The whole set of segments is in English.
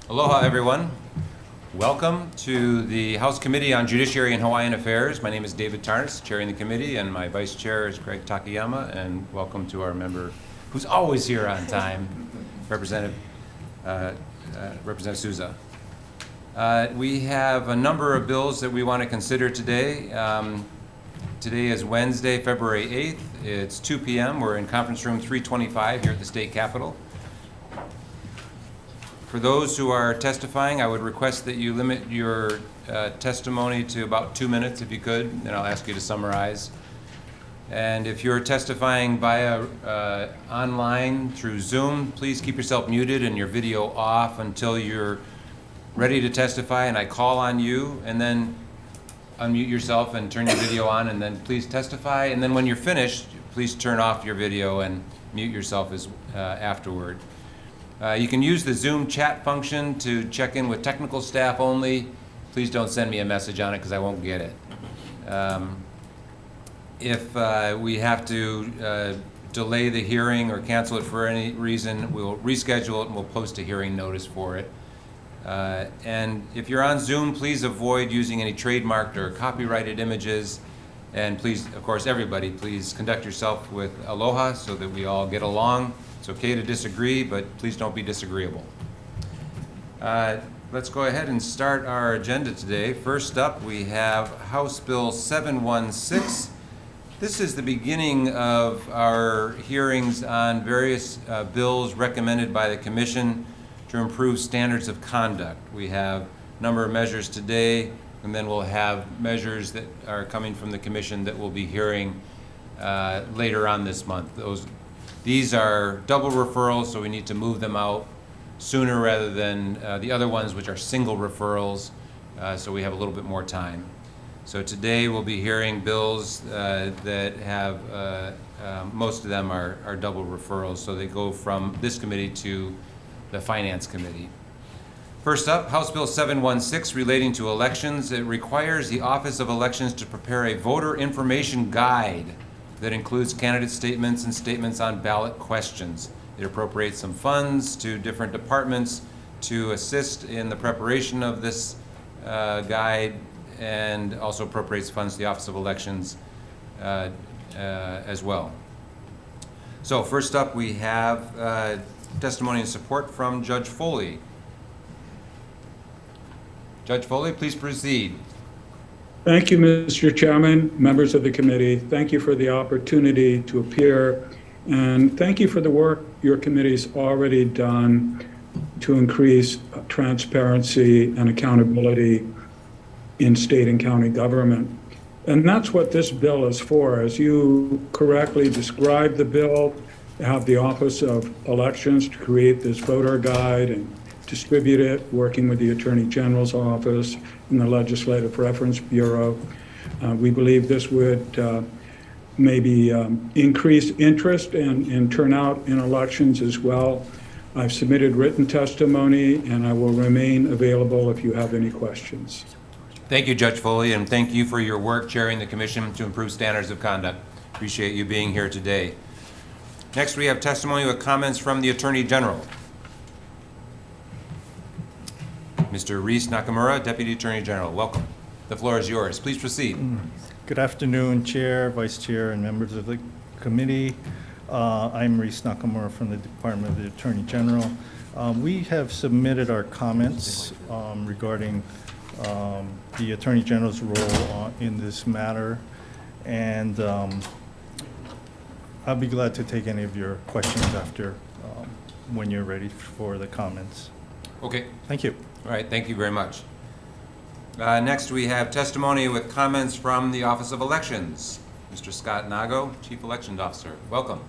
Aloha, everyone. Welcome to the House Committee on Judiciary and Hawaiian Affairs. My name is David Tarnas, chairing the committee, and my vice chair is Greg Takayama, and welcome to our member who's always here on time, Representative Souza. We have a number of bills that we want to consider today. Today is Wednesday, February 8th. It's 2 p.m. We're in conference room 325 here at the state capitol. For those who are testifying, I would request that you limit your testimony to about 2 minutes if you could, then I'll ask you to summarize. And if you're testifying via online through Zoom, please keep yourself muted and your video off until you're ready to testify and I call on you, and then unmute yourself and turn your video on, and then please testify. And then when you're finished, please turn off your video and mute yourself afterward. You can use the Zoom chat function to check in with technical staff only. Please don't send me a message on it because I won't get it. If we have to delay the hearing or cancel it for any reason, we'll reschedule it and we'll post a hearing notice for it. And if you're on Zoom, please avoid using any trademarked or copyrighted images. And please, of course, everybody, please conduct yourself with aloha so that we all get along. It's okay to disagree, but please don't be disagreeable. Let's go ahead and start our agenda today. First up, we have House Bill 716. This is the beginning of our hearings on various bills recommended by the Commission to improve standards of conduct. We have a number of measures today, and then we'll have measures that are coming from the Commission that we'll be hearing later on this month. These are double referrals, so we need to move them out sooner rather than the other ones, which are single referrals, so we have a little bit more time. So today we'll be hearing bills that have, most of them are double referrals, so they go from this committee to the Finance Committee. First up, House Bill 716 relating to elections. It requires the Office of Elections to prepare a voter information guide that includes candidate statements and statements on ballot questions. It appropriates some funds to different departments to assist in the preparation of this guide, and also appropriates funds to the Office of Elections as well. So first up, we have testimony and support from Judge Foley. Judge Foley, please proceed. Thank you, Mr. Chairman, members of the committee. Thank you for the opportunity to appear, and thank you for the work your committee's already done to increase transparency and accountability in state and county government. And that's what this bill is for. As you correctly described the bill, have the Office of Elections to create this voter guide and distribute it, working with the Attorney General's office and the Legislative Reference Bureau. We believe this would maybe increase interest and turnout in elections as well. I've submitted written testimony and I will remain available if you have any questions. Thank you, Judge Foley, and thank you for your work chairing the Commission to improve standards of conduct. Appreciate you being here today. Next, we have testimony with comments from the Attorney General. Mr. Reese Nakamura, Deputy Attorney General, welcome. The floor is yours. Please proceed. Good afternoon, Chair, Vice Chair, and members of the committee. I'm Reese Nakamura from the Department of the Attorney General. We have submitted our comments regarding the Attorney General's role in this matter, and I'll be glad to take any of your questions after when you're ready for the comments. Okay. Thank you. All right, thank you very much. Next, we have testimony with comments from the Office of Elections. Mr. Scott Nago, Chief Elections Officer, welcome.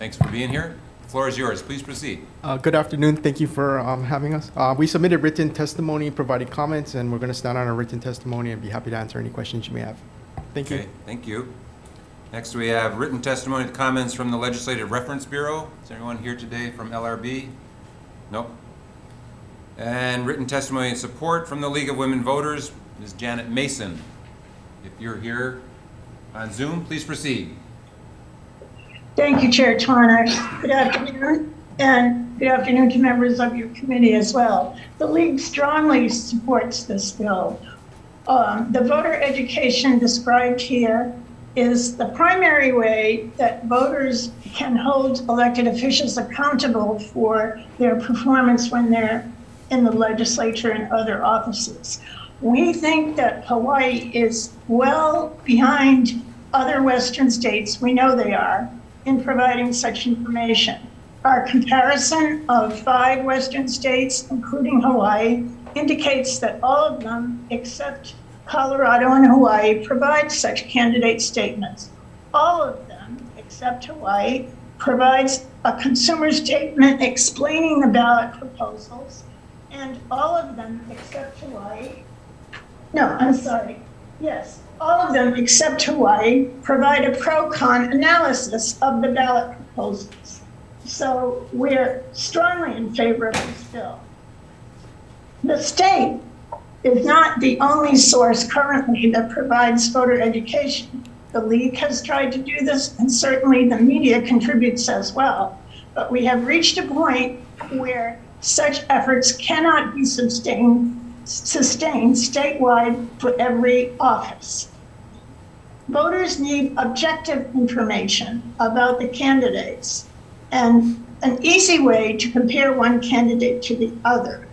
Thanks for being here. The floor is yours. Please proceed. Good afternoon. Thank you for having us. We submitted written testimony, provided comments, and we're going to stand on our written testimony and be happy to answer any questions you may have. Thank you. Okay, thank you. Next, we have written testimony with comments from the Legislative Reference Bureau. Is there anyone here today from LRB? Nope. And written testimony and support from the League of Women Voters, Ms. Janet Mason. If you're here on Zoom, please proceed. Thank you, Chair Tarnas. Good afternoon. And good afternoon to members of your committee as well. The League strongly supports this bill. The voter education described here is the primary way that voters can hold elected officials accountable for their performance when they're in the legislature and other offices. We think that Hawaii is well behind other Western states, we know they are, in providing such information. Our comparison of 5 Western states, including Hawaii, indicates that all of them, except Colorado and Hawaii, provide such candidate statements. All of them, except Hawaii, provides a consumer statement explaining the ballot proposals, and all of them, except Hawaii, all of them except Hawaii provide a pro-con analysis of the ballot proposals. So we're strongly in favor of this bill. The state is not the only source currently that provides voter education. The League has tried to do this, and certainly the media contributes as well. But we have reached a point where such efforts cannot be sustained statewide for every office. Voters need objective information about the candidates and an easy way to compare one candidate to the other.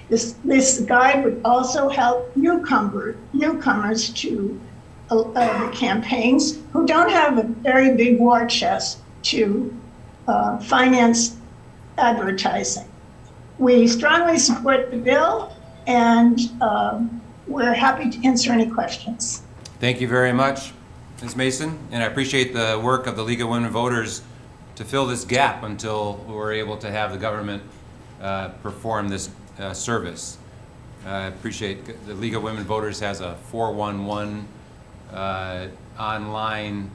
This guide would also help newcomers to the campaigns who don't have a very big war chest to finance advertising. We strongly support the bill, and we're happy to answer any questions. Thank you very much, Ms. Mason, and I appreciate the work of the League of Women Voters to fill this gap until we're able to have the government perform this service. I appreciate the League of Women Voters has a 411 online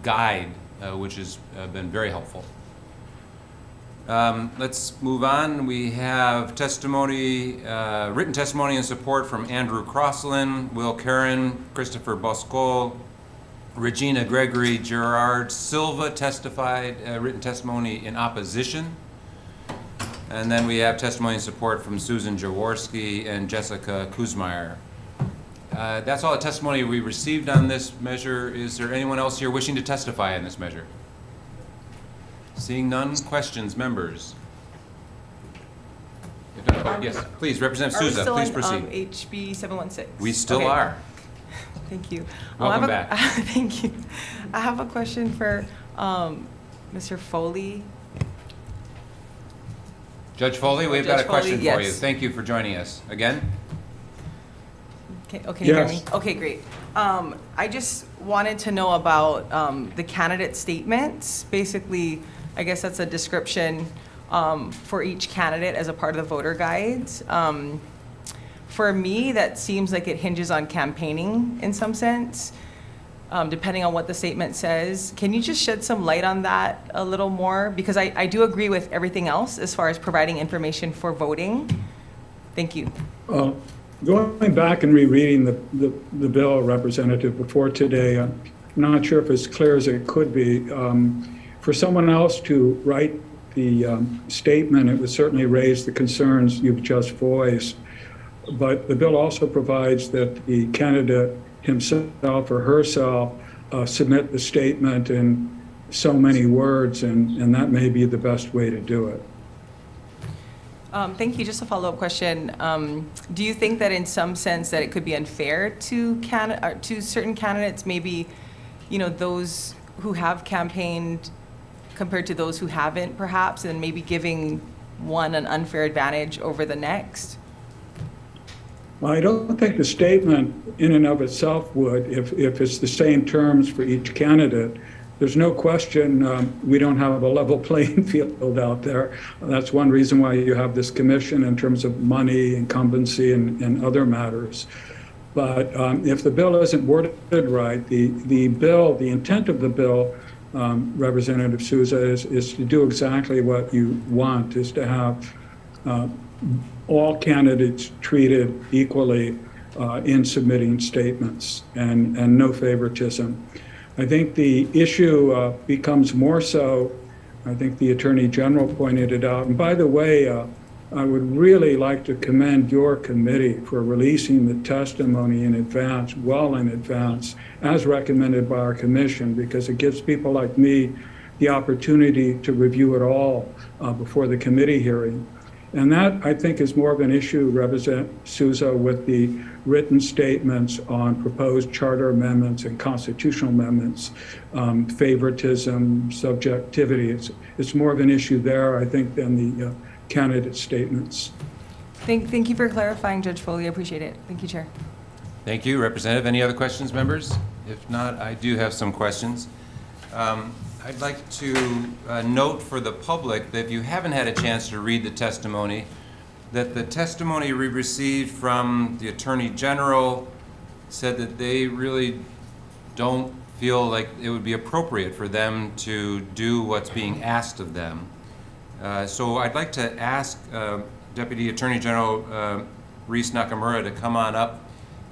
guide, which has been very helpful. Let's move on. We have testimony, written testimony and support from Andrew Crosslin, Will Karen, Christopher Bosco, Regina Gregory, Gerard Silva testified, written testimony in opposition. And then we have testimony and support from Susan Jaworski and Jessica Kuzmaier. That's all the testimony we received on this measure. Is there anyone else here wishing to testify on this measure? Seeing none, questions, members? Yes, please, Representative Souza, please proceed. HB 716. We still are. Thank you. Welcome back. Thank you. I have a question for Mr. Foley. Judge Foley, we've got a Judge question Foley, for you. yes. Thank you for joining us. Again? Okay, you hear Yes. me? Okay, great. I just wanted to know about the candidate statements. Basically, I guess that's a description for each candidate as a part of the voter guides. For me, that seems like it hinges on campaigning in some sense, depending on what the statement says. Can you just shed some light on that a little more? Because I do agree with everything else as far as providing information for voting. Thank you. Going back and rereading the bill, Representative, before today, I'm not sure if it's clear as it could be. For someone else to write the statement, it would certainly raise the concerns you've just voiced. But the bill also provides that the candidate himself or herself submit the statement in so many words, and that may be the best way to do it. Thank you. Just a follow-up question. Do you think that in some sense that it could be unfair to certain candidates, maybe, those who have campaigned compared to those who haven't, perhaps, and maybe giving one an unfair advantage over the next? Well, I don't think the statement in and of itself would, if it's the same terms for each candidate. There's no question we don't have a level playing field out there. That's one reason why you have this commission in terms of money, incumbency, and other matters. But if the bill isn't worded right, the intent of the bill, Representative Souza, is to do exactly what you want, is to have all candidates treated equally in submitting statements and no favoritism. I think the issue becomes more so I think the Attorney General pointed it out. And by the way, I would really like to commend your committee for releasing the testimony in advance, well in advance, as recommended by our commission, because it gives people like me the opportunity to review it all before the committee hearing. And that, I think, is more of an issue, Representative Souza, with the written statements on proposed charter amendments and constitutional amendments, favoritism, subjectivity. It's more of an issue there, I think, than the candidate statements. Thank you for clarifying, Judge Foley. I appreciate it. Thank you, Chair. Thank you, Representative. Any other questions, members? If not, I do have some questions. I'd like to note for the public that if you haven't had a chance to read the testimony, that the testimony we received from the Attorney General said that they really don't feel like it would be appropriate for them to do what's being asked of them. So I'd like to ask Deputy Attorney General Reese Nakamura to come on up,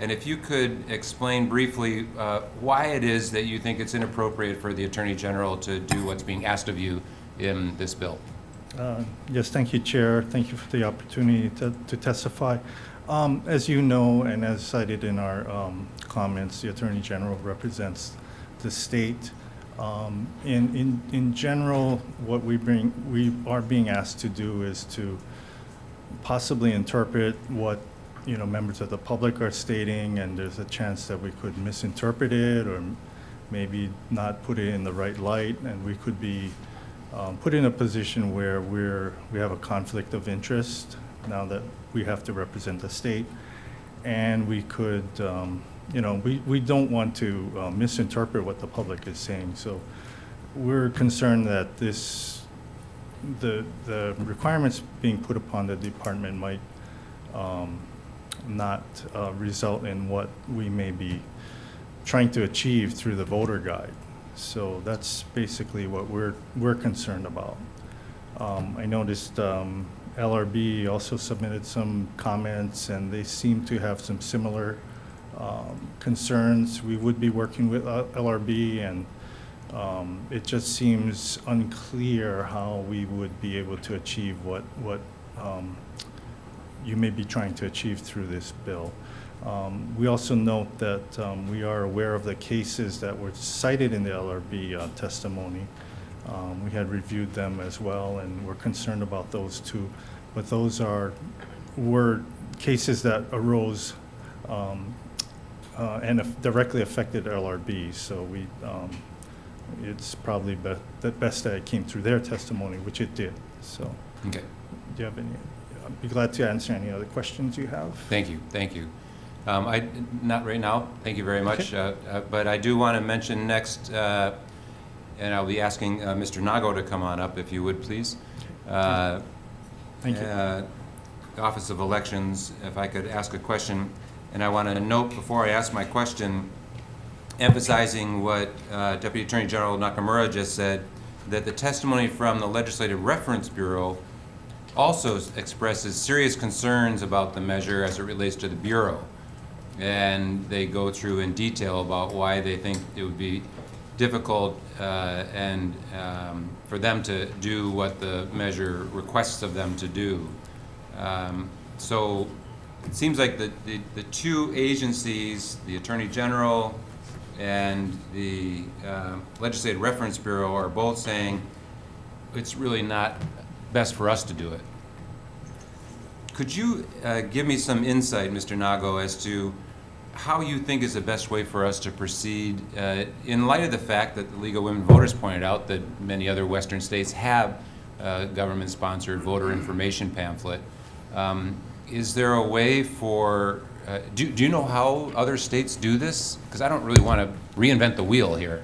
and if you could explain briefly why it is that you think it's inappropriate for the Attorney General to do what's being asked of you in this bill. Yes, thank you, Chair. Thank you for the opportunity to testify. As you know, and as cited in our comments, the Attorney General represents the state. In general, what we are being asked to do is to possibly interpret what members of the public are stating, and there's a chance that we could misinterpret it or maybe not put it in the right light, and we could be put in a position where we have a conflict of interest now that we have to represent the state, and we could, we don't want to misinterpret what the public is saying. So we're concerned that the requirements being put upon the department might not result in what we may be trying to achieve through the voter guide. So that's basically what we're concerned about. I noticed LRB also submitted some comments, and they seem to have some similar concerns. We would be working with LRB, and it just seems unclear how we would be able to achieve what you may be trying to achieve through this bill. We also note that we are aware of the cases that were cited in the LRB testimony. We had reviewed them as well, and we're concerned about those too. But those were cases that arose and directly affected LRB. So it's probably the best that it came through their testimony, which it did. So, Okay. Do you have any? I'd be glad to answer any other questions you have. Thank you. Not right now, thank you very much, Okay. but I do want to mention next, and I'll be asking Mr. Nago to come on up, if you would, please. Thank you. Office of Elections, if I could ask a question, and I want to note before I ask my question, emphasizing what Deputy Attorney General Nakamura just said, that the testimony from the Legislative Reference Bureau also expresses serious concerns about the measure as it relates to the Bureau. And they go through in detail about why they think it would be difficult and for them to do what the measure requests of them to do. So it seems like the two agencies, the Attorney General and the Legislative Reference Bureau, are both saying it's really not best for us to do it. Could you give me some insight, Mr. Nago, as to how you think is the best way for us to proceed in light of the fact that the League of Women Voters pointed out that many other Western states have government-sponsored voter information pamphlet. Is there a way for, do you know how other states do this? Because I don't really want to reinvent the wheel here.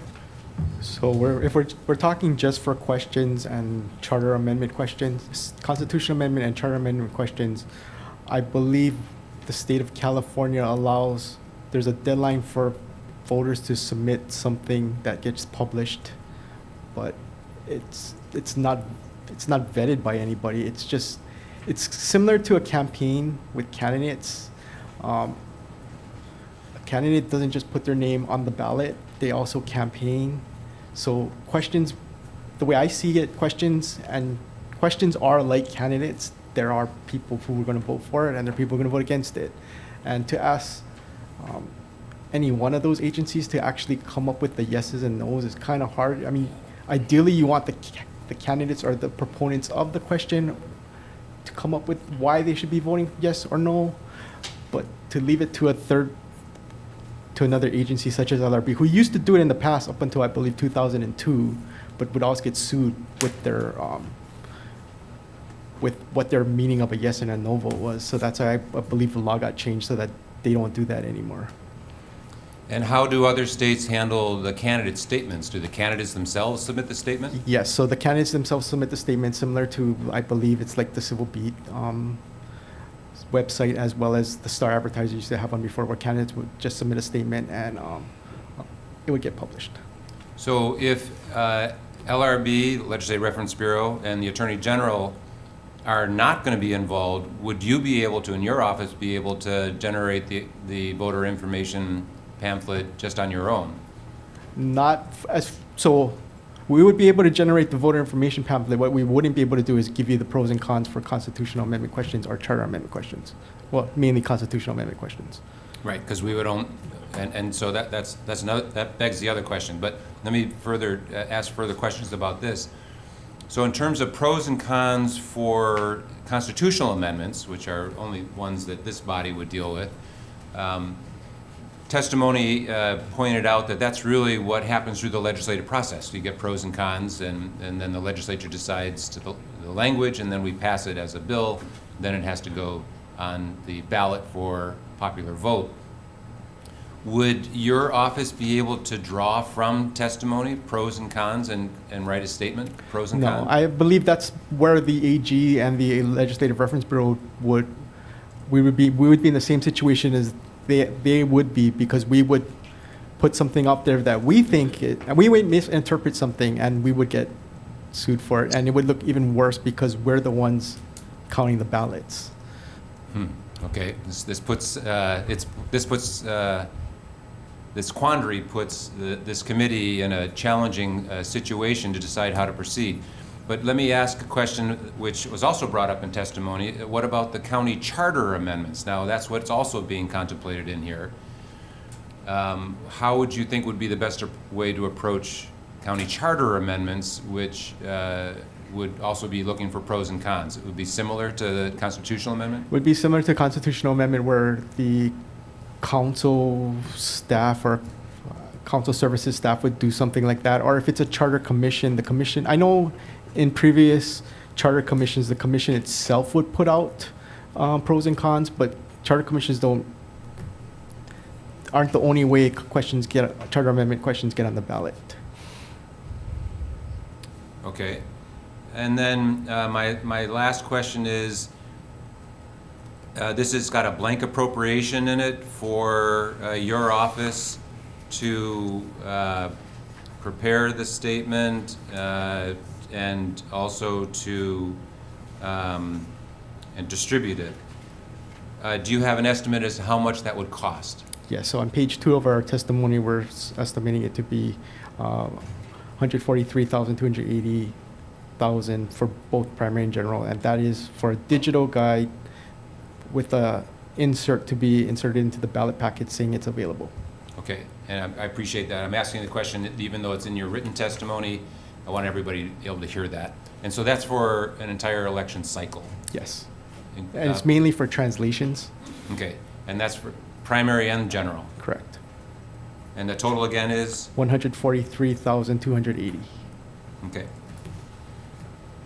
So if we're talking just for questions and charter amendment questions, constitutional amendment and charter amendment questions, I believe the state of California allows, there's a deadline for voters to submit something that gets published, but it's not vetted by anybody. It's similar to a campaign with candidates. A candidate doesn't just put their name on the ballot, they also campaign. So questions the way I see it, questions are like candidates. There are people who are going to vote for it, and there are people who are going to vote against it. And to ask any one of those agencies to actually come up with the yeses and nos is kind of hard. I mean, ideally, you want the candidates or the proponents of the question to come up with why they should be voting yes or no, but to leave it to another agency such as LRB, who used to do it in the past up until I believe 2002, but would always get sued with their with what their meaning of a yes and a no vote was. So that's why I believe the law got changed so that they don't do that anymore. And how do other states handle the candidate statements? Do the candidates themselves submit the statement? Yes, so the candidates themselves submit the statement similar to, I believe it's like the Civil Beat website, as well as the Star Advertiser used to have one before, where candidates would just submit a statement and it would get published. So if LRB, Legislative Reference Bureau, and the Attorney General are not going to be involved, would you be able to, in your office, be able to generate the voter information pamphlet just on your own? So we would be able to generate the voter information pamphlet. What we wouldn't be able to do is give you the pros and cons for constitutional amendment questions or charter amendment questions. Well, mainly constitutional amendment questions. Right, because we would own, and so that's another, that begs the other question. But let me ask further questions about this. So in terms of pros and cons for constitutional amendments, which are only ones that this body would deal with, testimony pointed out that that's really what happens through the legislative process. You get pros and cons, and then the legislature decides to the language, and then we pass it as a bill. Then it has to go on the ballot for popular vote. Would your office be able to draw from testimony pros and cons and write a statement, pros and cons? No, I believe that's where the AG and the Legislative Reference Bureau we would be in the same situation as they would be, because we would put something up there that we think and we would misinterpret something and we would get sued for it, and it would look even worse because we're the ones counting the ballots. Okay, this quandary puts this committee in a challenging situation to decide how to proceed. But let me ask a question which was also brought up in testimony. What about the county charter amendments? Now, that's what's also being contemplated in here. How would you think would be the best way to approach county charter amendments, which would also be looking for pros and cons? It would be similar to the constitutional amendment? Would be similar to constitutional amendment, where the council staff or council services staff would do something like that. Or if it's a charter commission, the commission, I know in previous charter commissions, the commission itself would put out pros and cons, but charter commissions aren't the only way charter amendment questions get on the ballot. Okay. And then my last question is, this has got a blank appropriation in it for your office to prepare the statement and also to and distribute it. Do you have an estimate as to how much that would cost? Yeah, so on page 2 of our testimony, we're estimating it to be $143,280,000 for both primary and general, and that is for a digital guide with a insert to be inserted into the ballot packet saying it's available. Okay, and I appreciate that. I'm asking the question, even though it's in your written testimony, I want everybody to be able to hear that. And so that's for an entire election cycle. Yes, and it's mainly for translations. Okay, and that's for primary and general. Correct. And the total again is? 143,280. Okay.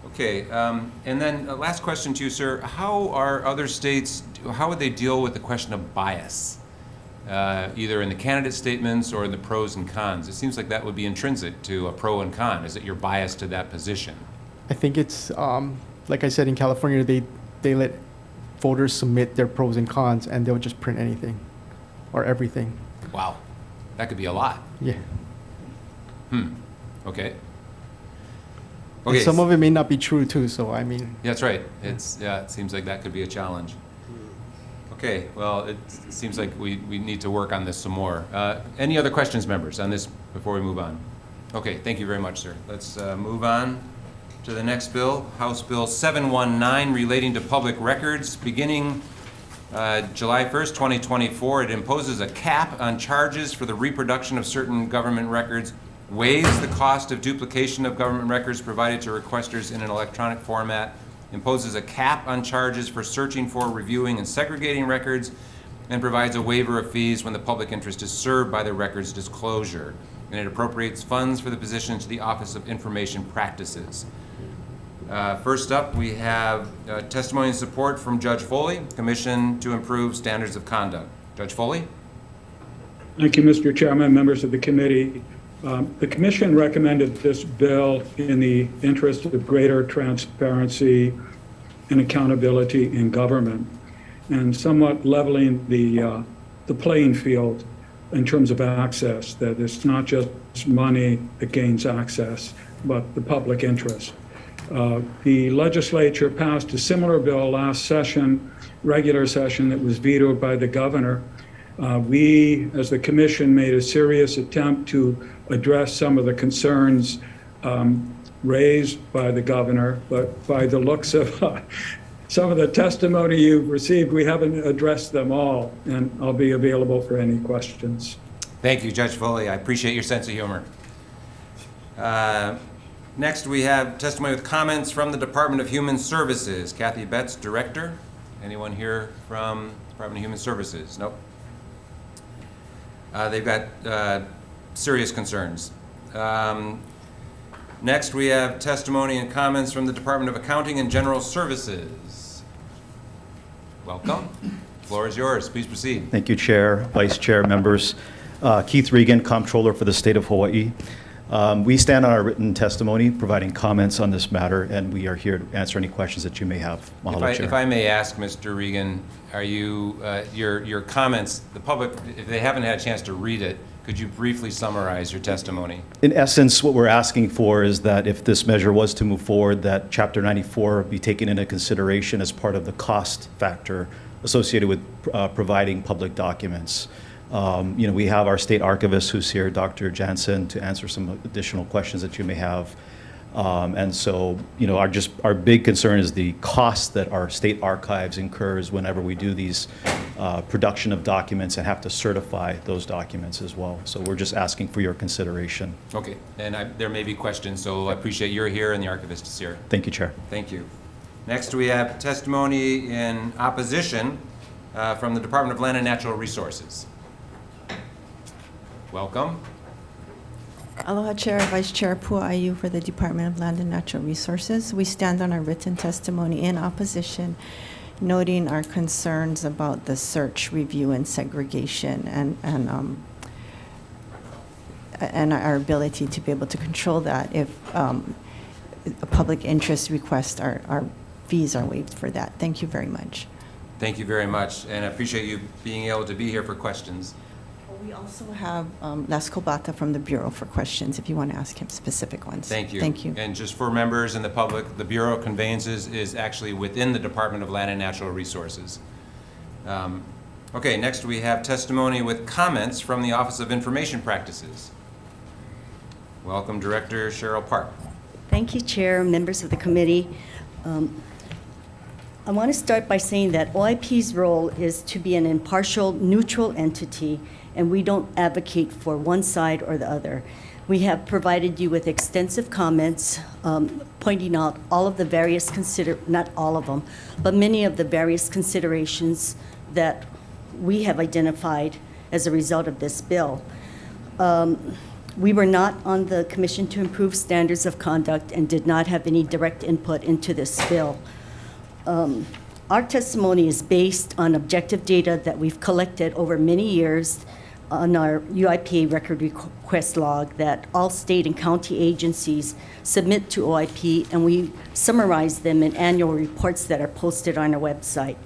Okay, and then last question to you, sir. How are other states, how would they deal with the question of bias? Either in the candidate statements or in the pros and cons? It seems like that would be intrinsic to a pro and con. Is it your bias to that position? I think it's, like I said, in California, they let voters submit their pros and cons, and they'll just print anything or everything. Wow, that could be a lot. Yeah. Okay. And Okay. some of it may not be true too, so I mean. Yeah, that's right. It seems like that could be a challenge. Okay, well, it seems like we need to work on this some more. Any other questions, members, on this before we move on? Okay, thank you very much, sir. Let's move on to the next bill, House Bill 719, relating to public records. Beginning July 1st, 2024, it imposes a cap on charges for the reproduction of certain government records, waives the cost of duplication of government records provided to requesters in an electronic format, imposes a cap on charges for searching for, reviewing, and segregating records, and provides a waiver of fees when the public interest is served by the record's disclosure. And it appropriates funds for the position to the Office of Information Practices. First up, we have testimony and support from Judge Foley, Commission to Improve Standards of Conduct. Judge Foley? Thank you, Mr. Chairman, members of the committee. The Commission recommended this bill in the interest of greater transparency and accountability in government, and somewhat leveling the playing field in terms of access, that it's not just money that gains access, but the public interest. The legislature passed a similar bill last session, regular session, that was vetoed by the governor. We, as the commission, made a serious attempt to address some of the concerns raised by the governor, but by the looks of some of the testimony you've received, we haven't addressed them all, and I'll be available for any questions. Thank you, Judge Foley. I appreciate your sense of humor. Next, we have testimony with comments from the Department of Human Services. Kathy Betts, Director. Anyone here from Department of Human Services? Nope. They've got serious concerns. Next, we have testimony and comments from the Department of Accounting and General Services. Welcome. The floor is yours. Please proceed. Thank you, Chair, Vice Chair, members. Keith Regan, Comptroller for the State of Hawaii. We stand on our written testimony, providing comments on this matter, and we are here to answer any questions that you may have. Mahalo, Chair. If I may ask, Mr. Regan, are you, your comments, the public, if they haven't had a chance to read it, could you briefly summarize your testimony? In essence, what we're asking for is that if this measure was to move forward, that Chapter 94 be taken into consideration as part of the cost factor associated with providing public documents. We have our state archivist who's here, Dr. Jansen, to answer some additional questions that you may have. And so, our big concern is the cost that our state archives incurs whenever we do these production of documents and have to certify those documents as well. So we're just asking for your consideration. Okay, and there may be questions, so I appreciate you're here and the archivist is here. Thank you, Chair. Thank you. Next, we have testimony in opposition from the Department of Land and Natural Resources. Welcome. Aloha, Chair, Vice Chair Pu'aiu for the Department of Land and Natural Resources. We stand on our written testimony in opposition, noting our concerns about the search, review, and segregation, and our ability to be able to control that if a public interest request, our fees are waived for that. Thank you very much. Thank you very much, and I appreciate you being able to be here for questions. We also have Les Kobata from the Bureau for questions, if you want to ask him specific ones. Thank you. Thank you. And just for members and the public, the Bureau of Conveyances is actually within the Department of Land and Natural Resources. Okay, next we have testimony with comments from the Office of Information Practices. Welcome, Director Cheryl Park. Thank you, Chair, members of the committee. I want to start by saying that OIP's role is to be an impartial, neutral entity, and we don't advocate for one side or the other. We have provided you with extensive comments pointing out all of the various not all of them, but many of the various considerations that we have identified as a result of this bill. We were not on the Commission to Improve Standards of Conduct and did not have any direct input into this bill. Our testimony is based on objective data that we've collected over many years on our UIPA record request log that all state and county agencies submit to OIP, and we summarize them in annual reports that are posted on our website.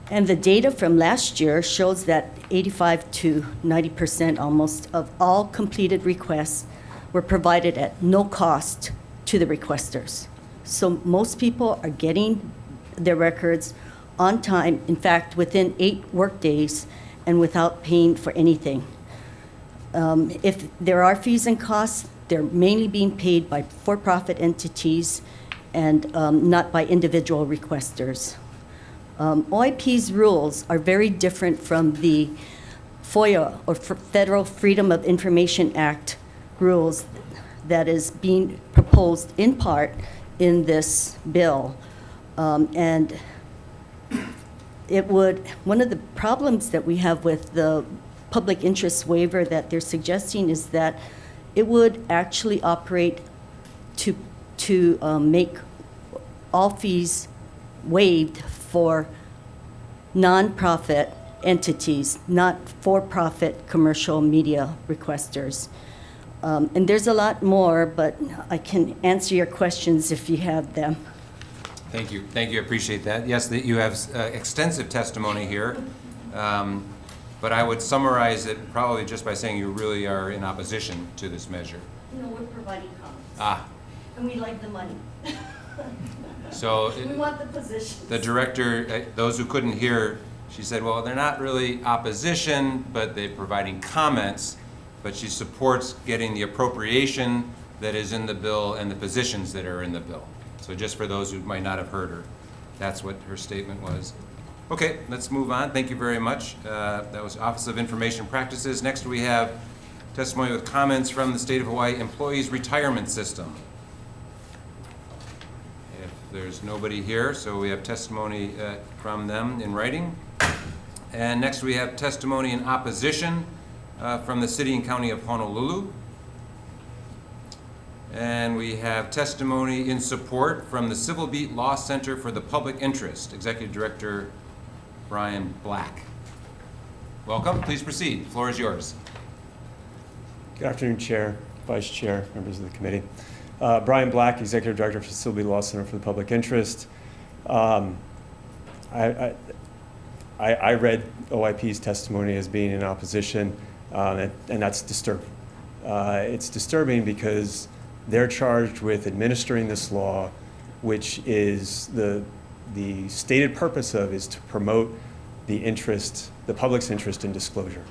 And the data from last year shows that 85 to 90% almost of all completed requests were provided at no cost to the requesters. So most people are getting their records on time, in fact, within 8 workdays, and without paying for anything. If there are fees and costs, they're mainly being paid by for-profit entities and not by individual requesters. OIP's rules are very different from the FOIA, or Federal Freedom of Information Act rules that is being proposed in part in this bill. And it would, one of the problems that we have with the public interest waiver that they're suggesting is that it would actually operate to make all fees waived for nonprofit entities, not for-profit commercial media requesters. And there's a lot more, but I can answer your questions if you have them. Thank you. Thank you. I appreciate that. Yes, that you have extensive testimony here. But I would summarize it probably just by saying you really are in opposition to this measure. No, we're providing comments. Ah, And we like the money. so We want the positions. the director, those who couldn't hear, she said, well, they're not really opposition, but they're providing comments, but she supports getting the appropriation that is in the bill and the positions that are in the bill. So just for those who might not have heard her, that's what her statement was. Okay, let's move on. Thank you very much. That was Office of Information Practices. Next we have testimony with comments from the State of Hawaii Employees Retirement System. If there's nobody here, so we have testimony from them in writing. And next we have testimony in opposition from the City and County of Honolulu. And we have testimony in support from the Civil Beat Law Center for the Public Interest, Executive Director Brian Black. Welcome, please proceed. The floor is yours. Good afternoon, Chair, Vice Chair, members of the committee. Brian Black, Executive Director for the Civil Beat Law Center for the Public Interest. I read OIP's testimony as being in opposition, and that's disturbing. It's disturbing because they're charged with administering this law, which is the stated purpose of is to promote the public's interest in disclosure.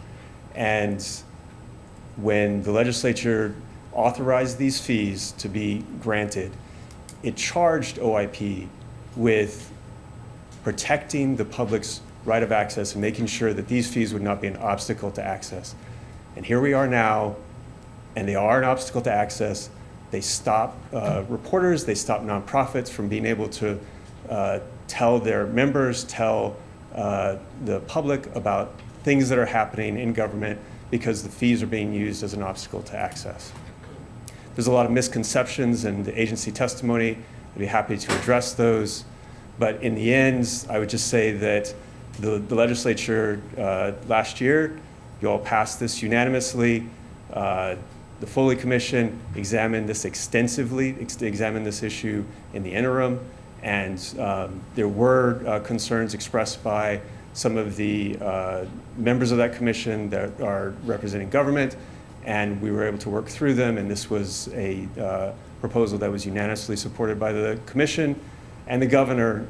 And when the legislature authorized these fees to be granted, it charged OIP with protecting the public's right of access and making sure that these fees would not be an obstacle to access. And here we are now, and they are an obstacle to access. They stop reporters, they stop nonprofits from being able to tell their members, tell the public about things that are happening in government because the fees are being used as an obstacle to access. There's a lot of misconceptions in the agency testimony. I'd be happy to address those. But in the end, I would just say that the legislature last year, you all passed this unanimously. The Foley Commission examined this extensively, examined this issue in the interim, and there were concerns expressed by some of the members of that commission that are representing government, and we were able to work through them, and this was a proposal that was unanimously supported by the commission, and the governor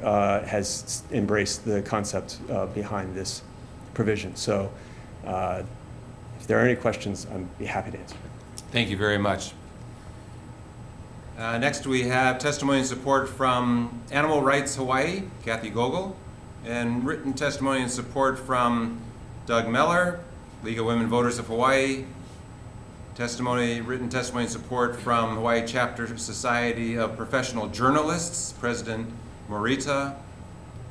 has embraced the concept behind this provision. So if there are any questions, I'd be happy to answer. Thank you very much. Next we have testimony in support from Animal Rights Hawaii, Kathy Gogol, and written testimony in support from Doug Meller, League of Women Voters of Hawaii, written testimony in support from Hawaii Chapter Society of Professional Journalists, President Morita,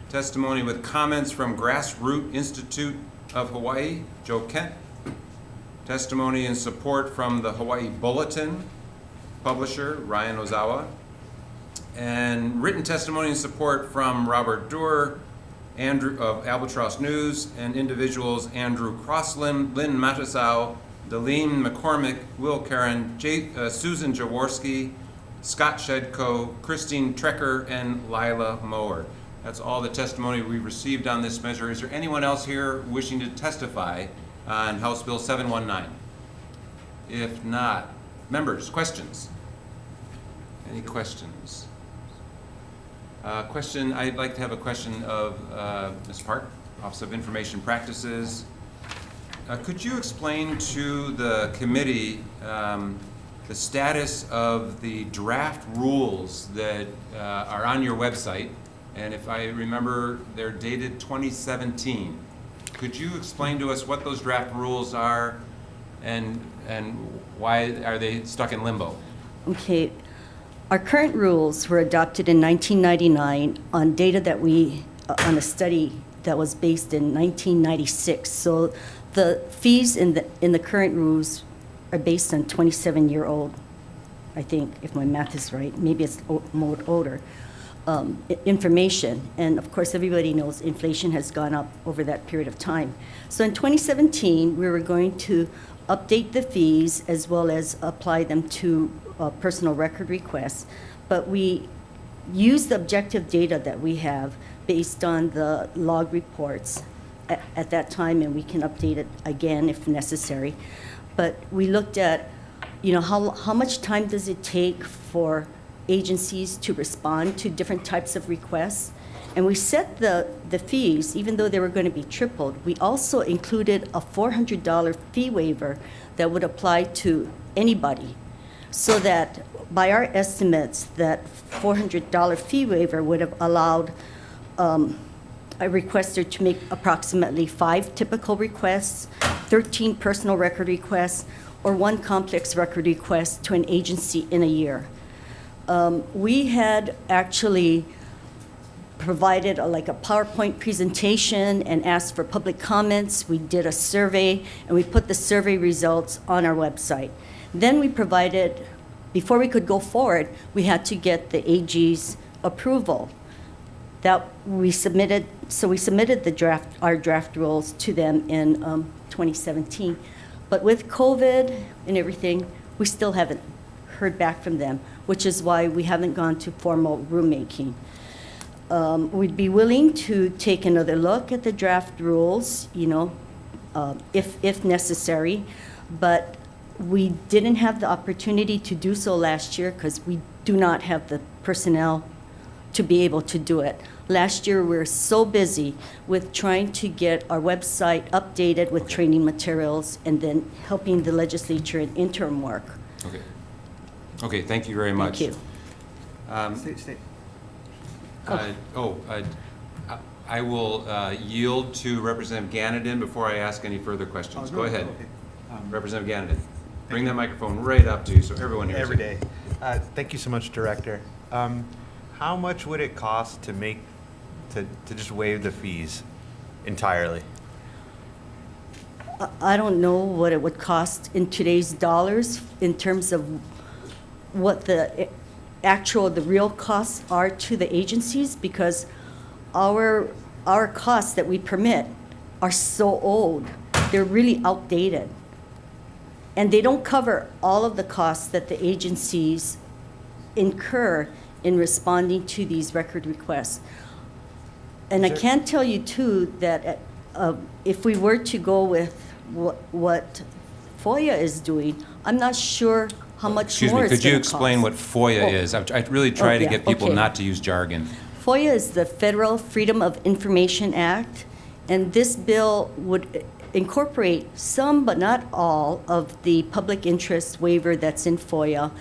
testimony with comments from Grassroot Institute of Hawaii, Joe Kent, testimony in support from the Hawaii Bulletin publisher, Ryan Ozawa, and written testimony in support from Robert Doerr, Andrew of Albatross News, and individuals Andrew Crosslin, Lynn Matasau, Deline McCormick, Will Karen, Susan Jaworski, Scott Shedko, Christine Trecker, and Lila Mower. That's all the testimony we received on this measure. Is there anyone else here wishing to testify on House Bill 719? If not, members, questions? Any questions? I'd like to have a question of Ms. Park, Office of Information Practices. Could you explain to the committee the status of the draft rules that are on your website. And if I remember, they're dated 2017. Could you explain to us what those draft rules are and why are they stuck in limbo? Okay. Our current rules were adopted in 1999 on data that on a study that was based in 1996. So the fees in the current rules are based on 27-year-old, I think, if my math is right. Maybe it's more older. Information. And of course, everybody knows inflation has gone up over that period of time. So in 2017, we were going to update the fees as well as apply them to personal record requests. But we use the objective data that we have based on the log reports at that time, and we can update it again if necessary. But we looked at, how much time does it take for agencies to respond to different types of requests. And we set the fees, even though they were going to be tripled. We also included a $400 fee waiver that would apply to anybody, so that by our estimates, that $400 fee waiver would have allowed a requester to make approximately 5 typical requests, 13 personal record requests, or 1 complex record request to an agency in a year. We had actually provided a PowerPoint presentation and asked for public comments. We did a survey, and we put the survey results on our website. Then we provided, before we could go forward, we had to get the AG's approval. That we submitted, so we submitted our draft rules to them in 2017. But with COVID and everything, we still haven't heard back from them, which is why we haven't gone to formal rulemaking. We'd be willing to take another look at the draft rules, if necessary, but we didn't have the opportunity to do so last year because we do not have the personnel to be able to do it. Last year, we were so busy with trying to get our website updated with training materials and then helping the legislature in interim work. Okay. Okay, thank you very much. Thank you. I will yield to Representative Ganadin before I ask any further questions. Go ahead. Representative Ganadin. Bring that microphone right up to you so everyone hears Every it. day. Thank you so much, Director. How much would it cost to just waive the fees entirely? I don't know what it would cost in today's dollars in terms of what the real costs are to the agencies, because our costs that we permit are so old. They're really outdated. And they don't cover all of the costs that the agencies incur in responding to these record requests. And I can tell you too that if we were to go with what FOIA is doing, I'm not sure how much Excuse more me, it's could you gonna explain cost. what FOIA is? I really try to yeah, get people okay. not to use jargon. FOIA is the Federal Freedom of Information Act, and this bill would incorporate some, but not all, of the public interest waiver that's in FOIA.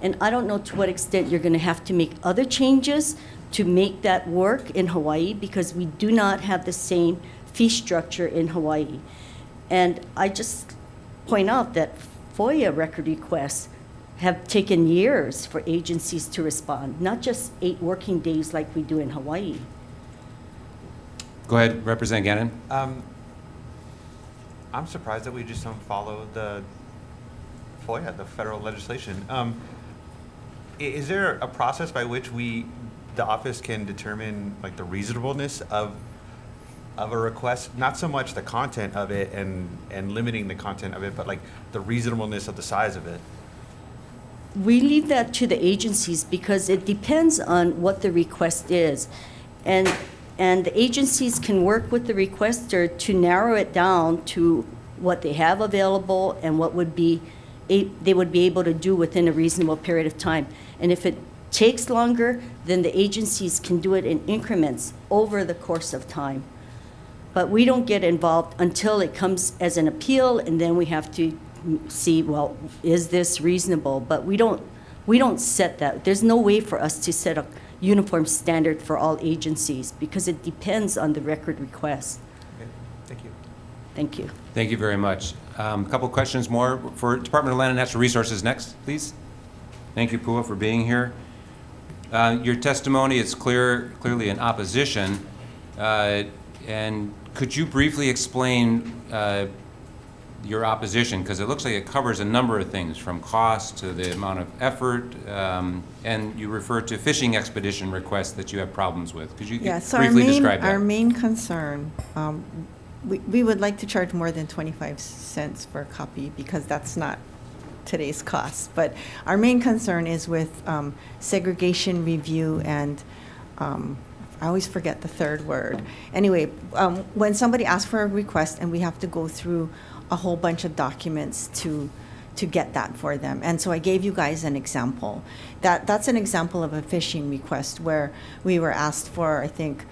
And I don't know to what extent you're going to have to make other changes to make that work in Hawaii, because we do not have the same fee structure in Hawaii. And I just point out that FOIA record requests have taken years for agencies to respond, not just 8 working days like we do in Hawaii. Go ahead, Representative Gannon. I'm surprised that we just don't follow the FOIA, the federal legislation. Is there a process by which the office can determine the reasonableness of a request? Not so much the content of it and limiting the content of it, but the reasonableness of the size of it. We leave that to the agencies because it depends on what the request is. And the agencies can work with the requester to narrow it down to what they have available and what they would be able to do within a reasonable period of time. And if it takes longer, then the agencies can do it in increments over the course of time. But we don't get involved until it comes as an appeal, and then we have to see, well, is this reasonable? But we don't set that. There's no way for us to set a uniform standard for all agencies because it depends on the record request. Okay, thank you. Thank you. Thank you very much. A couple questions more for Department of Land and Natural Resources next, please. Thank you, Pua, for being here. Your testimony is clearly in opposition. And could you briefly explain your opposition? Because it looks like it covers a number of things, from cost to the amount of effort, and you refer to fishing expedition requests that you have problems with. Could you briefly describe that? Our main concern, we would like to charge more than 25 cents for a copy because that's not today's cost. But our main concern is with segregation review and I always forget the third word. Anyway, when somebody asks for a request and we have to go through a whole bunch of documents to get that for them. And so I gave you guys an example. That's an example of a fishing request where we were asked for, I think,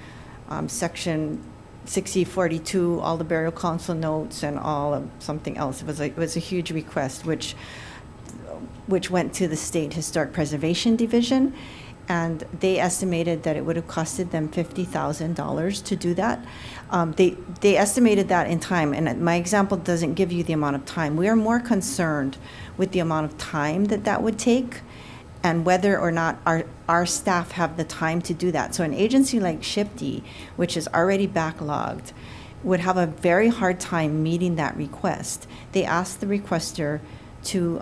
section 6042, all the burial council notes and all of something else. It was a huge request which went to the State Historic Preservation Division. And they estimated that it would have costed them $50,000 to do that. They estimated that in time, and my example doesn't give you the amount of time. We are more concerned with the amount of time that would take and whether or not our staff have the time to do that. So an agency like SHPD, which is already backlogged, would have a very hard time meeting that request. They asked the requester to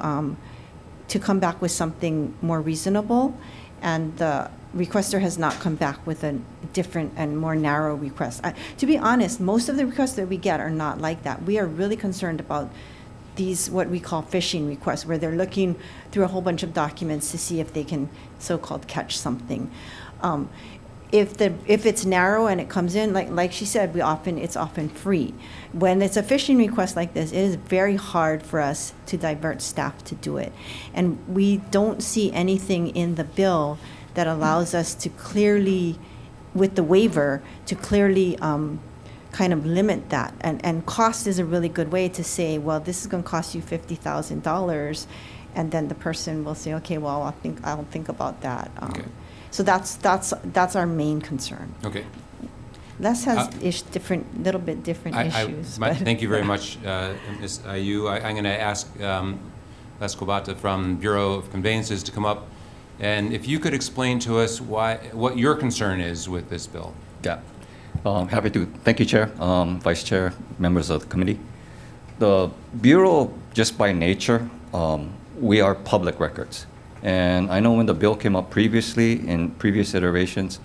come back with something more reasonable, and the requester has not come back with a different and more narrow request. To be honest, most of the requests that we get are not like that. We are really concerned about these, what we call fishing requests, where they're looking through a whole bunch of documents to see if they can so-called catch something. If it's narrow and it comes in, like she said, it's often free. When it's a fishing request like this, it is very hard for us to divert staff to do it. And we don't see anything in the bill that allows us to clearly, with the waiver, to clearly kind of limit that. And cost is a really good way to say, well, this is going to cost you $50,000, and then the person will say, okay, well, I'll think about that. Okay. So that's our main concern. Okay. Les has little bit different issues. But Thank you very much, Ms. Ayu. I'm going to ask Les Kobata from Bureau of Conveyances to come up, and if you could explain to us what your concern is with this bill. Yeah, happy to. Thank you, Chair, Vice Chair, members of the committee. The Bureau, just by nature, we are public records. And I know when the bill came up previously, in previous iterations,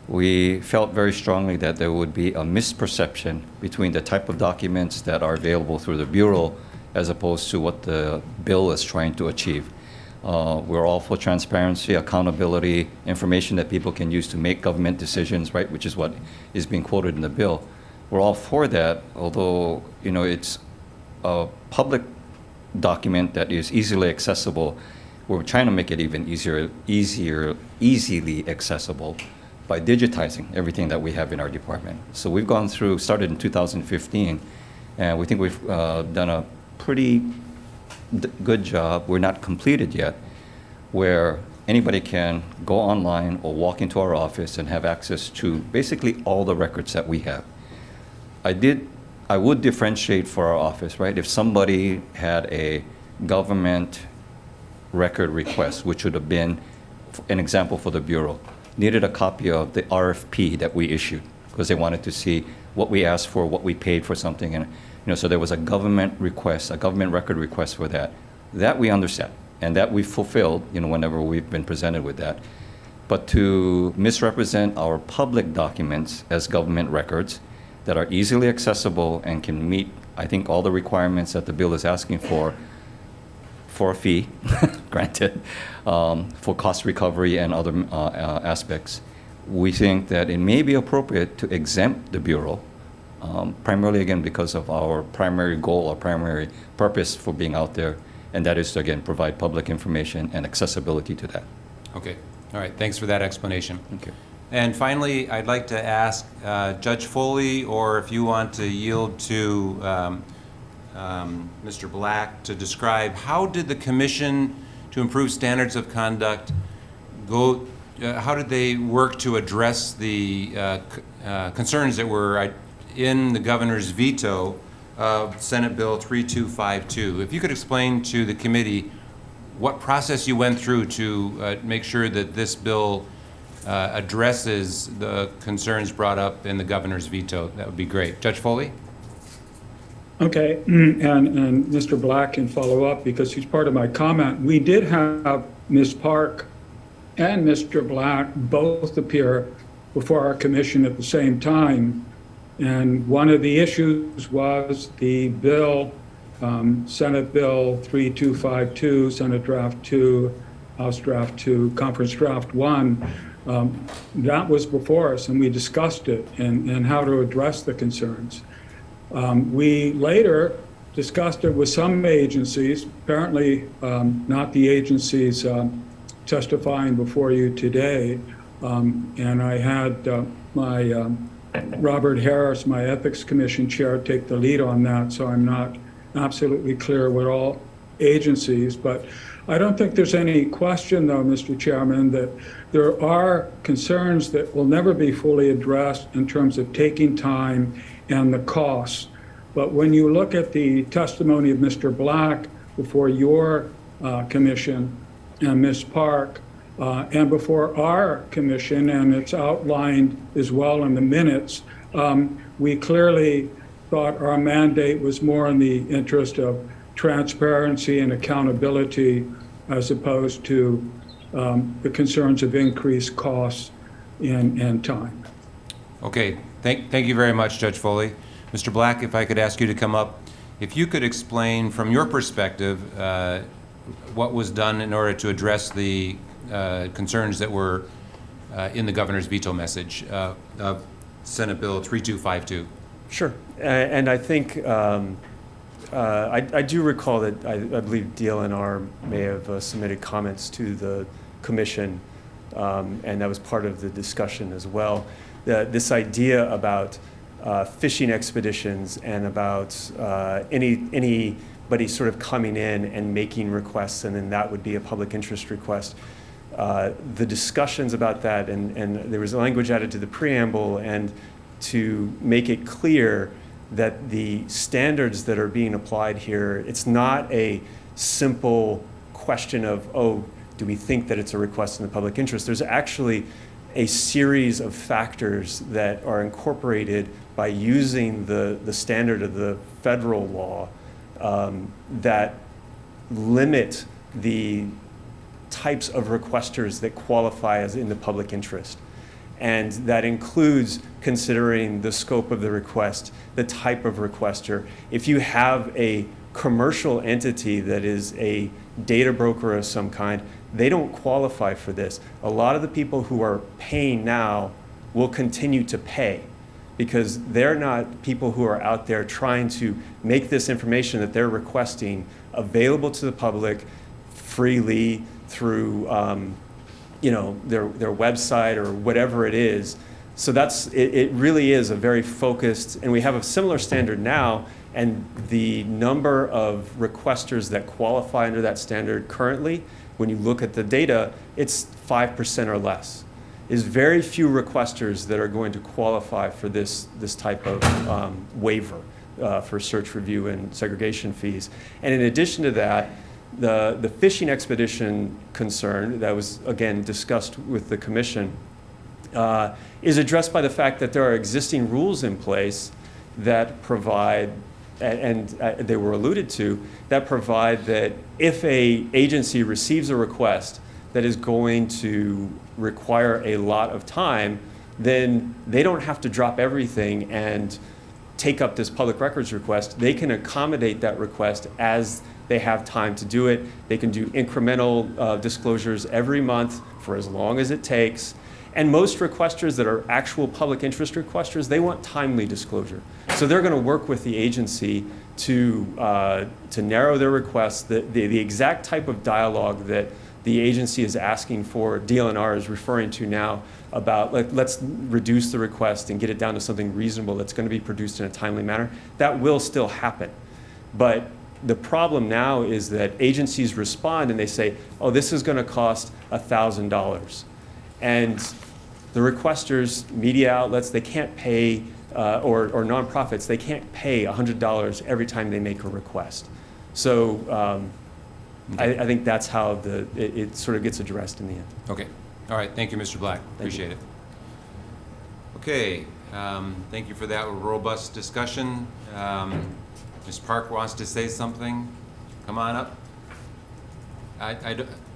we felt very strongly that there would be a misperception between the type of documents that are available through the Bureau as opposed to what the bill is trying to achieve. We're all for transparency, accountability, information that people can use to make government decisions, right, which is what is being quoted in the bill. We're all for that, although, it's a public document that is easily accessible. We're trying to make it even easily accessible by digitizing everything that we have in our department. So we've started in 2015, and we think we've done a pretty good job. We're not completed yet, where anybody can go online or walk into our office and have access to basically all the records that we have. I would differentiate for our office, right? If somebody had a government record request, which would have been an example for the Bureau, needed a copy of the RFP that we issued because they wanted to see what we asked for, what we paid for something, and so there was a government request, a government record request for that. That we understand, and that we fulfilled, whenever we've been presented with that. But to misrepresent our public documents as government records that are easily accessible and can meet, I think, all the requirements that the bill is asking for a fee, granted, for cost recovery and other aspects, we think that it may be appropriate to exempt the Bureau, primarily, again, because of our primary goal, our primary purpose for being out there, and that is to, again, provide public information and accessibility to that. Okay. All right. Thanks for that explanation. Thank you. And finally, I'd like to ask Judge Foley, or if you want to yield to Mr. Black to describe how did the Commission to Improve Standards of Conduct go, how did they work to address the concerns that were in the governor's veto of Senate Bill 3252? If you could explain to the committee what process you went through to make sure that this bill addresses the concerns brought up in the governor's veto, that would be great. Judge Foley? Okay, and Mr. Black can follow up because he's part of my comment. We did have Ms. Park and Mr. Black both appear before our commission at the same time. And one of the issues was the bill, Senate Bill 3252, Senate Draft 2, House Draft 2, Conference Draft 1. That was before us, and we discussed it and how to address the concerns. We later discussed it with some agencies, apparently not the agencies testifying before you today. And I had my Robert Harris, my Ethics Commission chair, take the lead on that, so I'm not absolutely clear what all agencies, but I don't think there's any question, though, Mr. Chairman, that there are concerns that will never be fully addressed in terms of taking time and the costs. But when you look at the testimony of Mr. Black before your commission and Ms. Park, and before our commission, and it's outlined as well in the minutes, we clearly thought our mandate was more in the interest of transparency and accountability as opposed to the concerns of increased costs and time. Okay, thank you very much, Judge Foley. Mr. Black, if I could ask you to come up, if you could explain from your perspective what was done in order to address the concerns that were in the governor's veto message of Senate Bill 3252. Sure, and I think I do recall that I believe DLNR may have submitted comments to the commission, and that was part of the discussion as well. This idea about fishing expeditions and about anybody sort of coming in and making requests, and then that would be a public interest request. The discussions about that, and there was language added to the preamble, and to make it clear that the standards that are being applied here, it's not a simple question of, oh, do we think that it's a request in the public interest? There's actually a series of factors that are incorporated by using the standard of the federal law that limit the types of requesters that qualify as in the public interest. And that includes considering the scope of the request, the type of requester. If you have a commercial entity that is a data broker of some kind, they don't qualify for this. A lot of the people who are paying now will continue to pay because they're not people who are out there trying to make this information that they're requesting available to the public freely through their website or whatever it is. So it really is a very focused, and we have a similar standard now, and the number of requesters that qualify under that standard currently, when you look at the data, it's 5% or less. There's very few requesters that are going to qualify for this type of waiver for search, review, and segregation fees. And in addition to that, the fishing expedition concern that was, again, discussed with the commission is addressed by the fact that there are existing rules in place that provide, and they were alluded to, that provide that if an agency receives a request that is going to require a lot of time, then they don't have to drop everything and take up this public records request. They can accommodate that request as they have time to do it. They can do incremental disclosures every month for as long as it takes. And most requesters that are actual public interest requesters, they want timely disclosure. So they're going to work with the agency to narrow their requests. The exact type of dialogue that the agency is asking for, DLNR is referring to now, about let's reduce the request and get it down to something reasonable that's going to be produced in a timely manner, that will still happen. But the problem now is that agencies respond and they say, oh, this is going to cost $1,000. And the requesters, media outlets, they can't pay, or nonprofits, they can't pay $100 every time they make a request. So I think that's how it sort of gets addressed in the end. Okay. All right. Thank you, Mr. Black. Appreciate it. Okay. Thank you for that robust discussion. Ms. Park wants to say something. Come on up.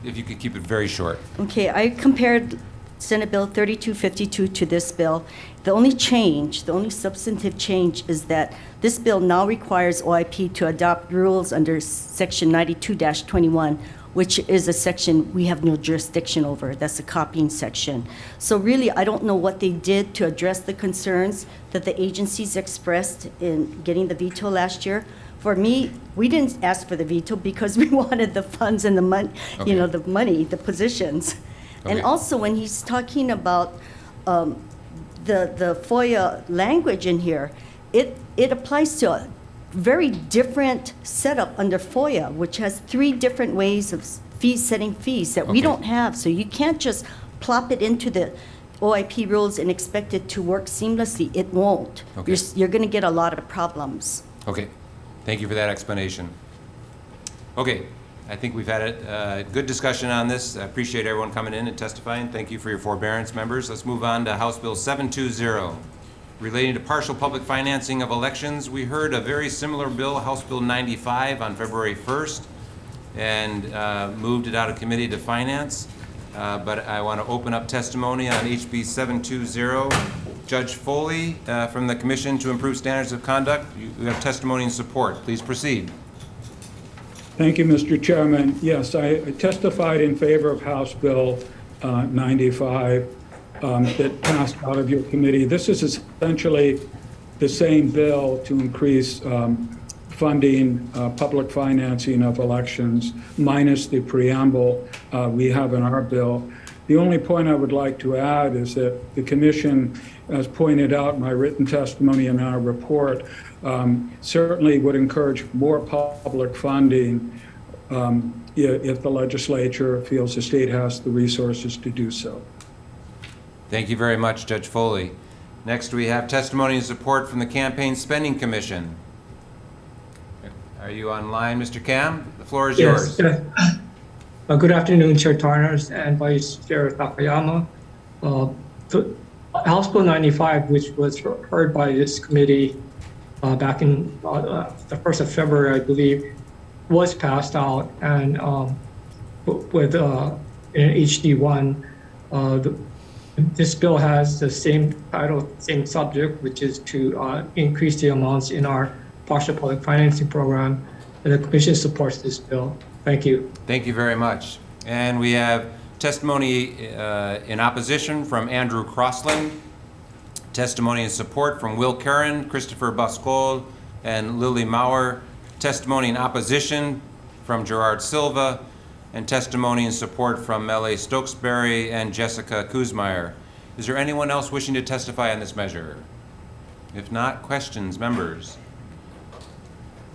If you could keep it very short. Okay, I compared Senate Bill 3252 to this bill. The only substantive change is that this bill now requires OIP to adopt rules under Section 92-21, which is a section we have no jurisdiction over. That's the copying section. So really, I don't know what they did to address the concerns that the agencies expressed in getting the veto last year. For me, we didn't ask for the veto because we wanted the funds and the money, Okay. the money, the positions. And Okay. also, when he's talking about the FOIA language in here, it applies to a very different setup under FOIA, which has 3 different ways of setting fees that we Okay. don't have. So you can't just plop it into the OIP rules and expect it to work seamlessly. It won't. Okay. You're going to get a lot of problems. Okay. Thank you for that explanation. Okay. I think we've had a good discussion on this. I appreciate everyone coming in and testifying. Thank you for your forbearance, members. Let's move on to House Bill 720, relating to partial public financing of elections. We heard a very similar bill, House Bill 95, on February 1st, and moved it out of committee to finance. But I want to open up testimony on HB 720. Judge Foley from the Commission to Improve Standards of Conduct, you have testimony in support. Please proceed. Thank you, Mr. Chairman. Yes, I testified in favor of House Bill 95 that passed out of your committee. This is essentially the same bill to increase funding, public financing of elections, minus the preamble we have in our bill. The only point I would like to add is that the Commission, as pointed out in my written testimony in our report, certainly would encourage more public funding if the legislature feels the state has the resources to do so. Thank you very much, Judge Foley. Next, we have testimony in support from the Campaign Spending Commission. Are you online, Mr. Cam? The floor is yours. Yes. Good afternoon, Chair Tarners and Vice Chair Takayama. House Bill 95, which was heard by this committee back in the 1st of February, I believe, was passed out, and with in HD1, this bill has the same title, same subject, which is to increase the amounts in our partial public financing program, and the Commission supports this bill. Thank you. Thank you very much. And we have testimony in opposition from Andrew Crossland, testimony in support from Will Curran, Christopher Bascol, and Lily Maurer, testimony in opposition from Gerard Silva, and testimony in support from L.A. Stokesbury and Jessica Kuzmeyer. Is there anyone else wishing to testify on this measure? If not, questions, members?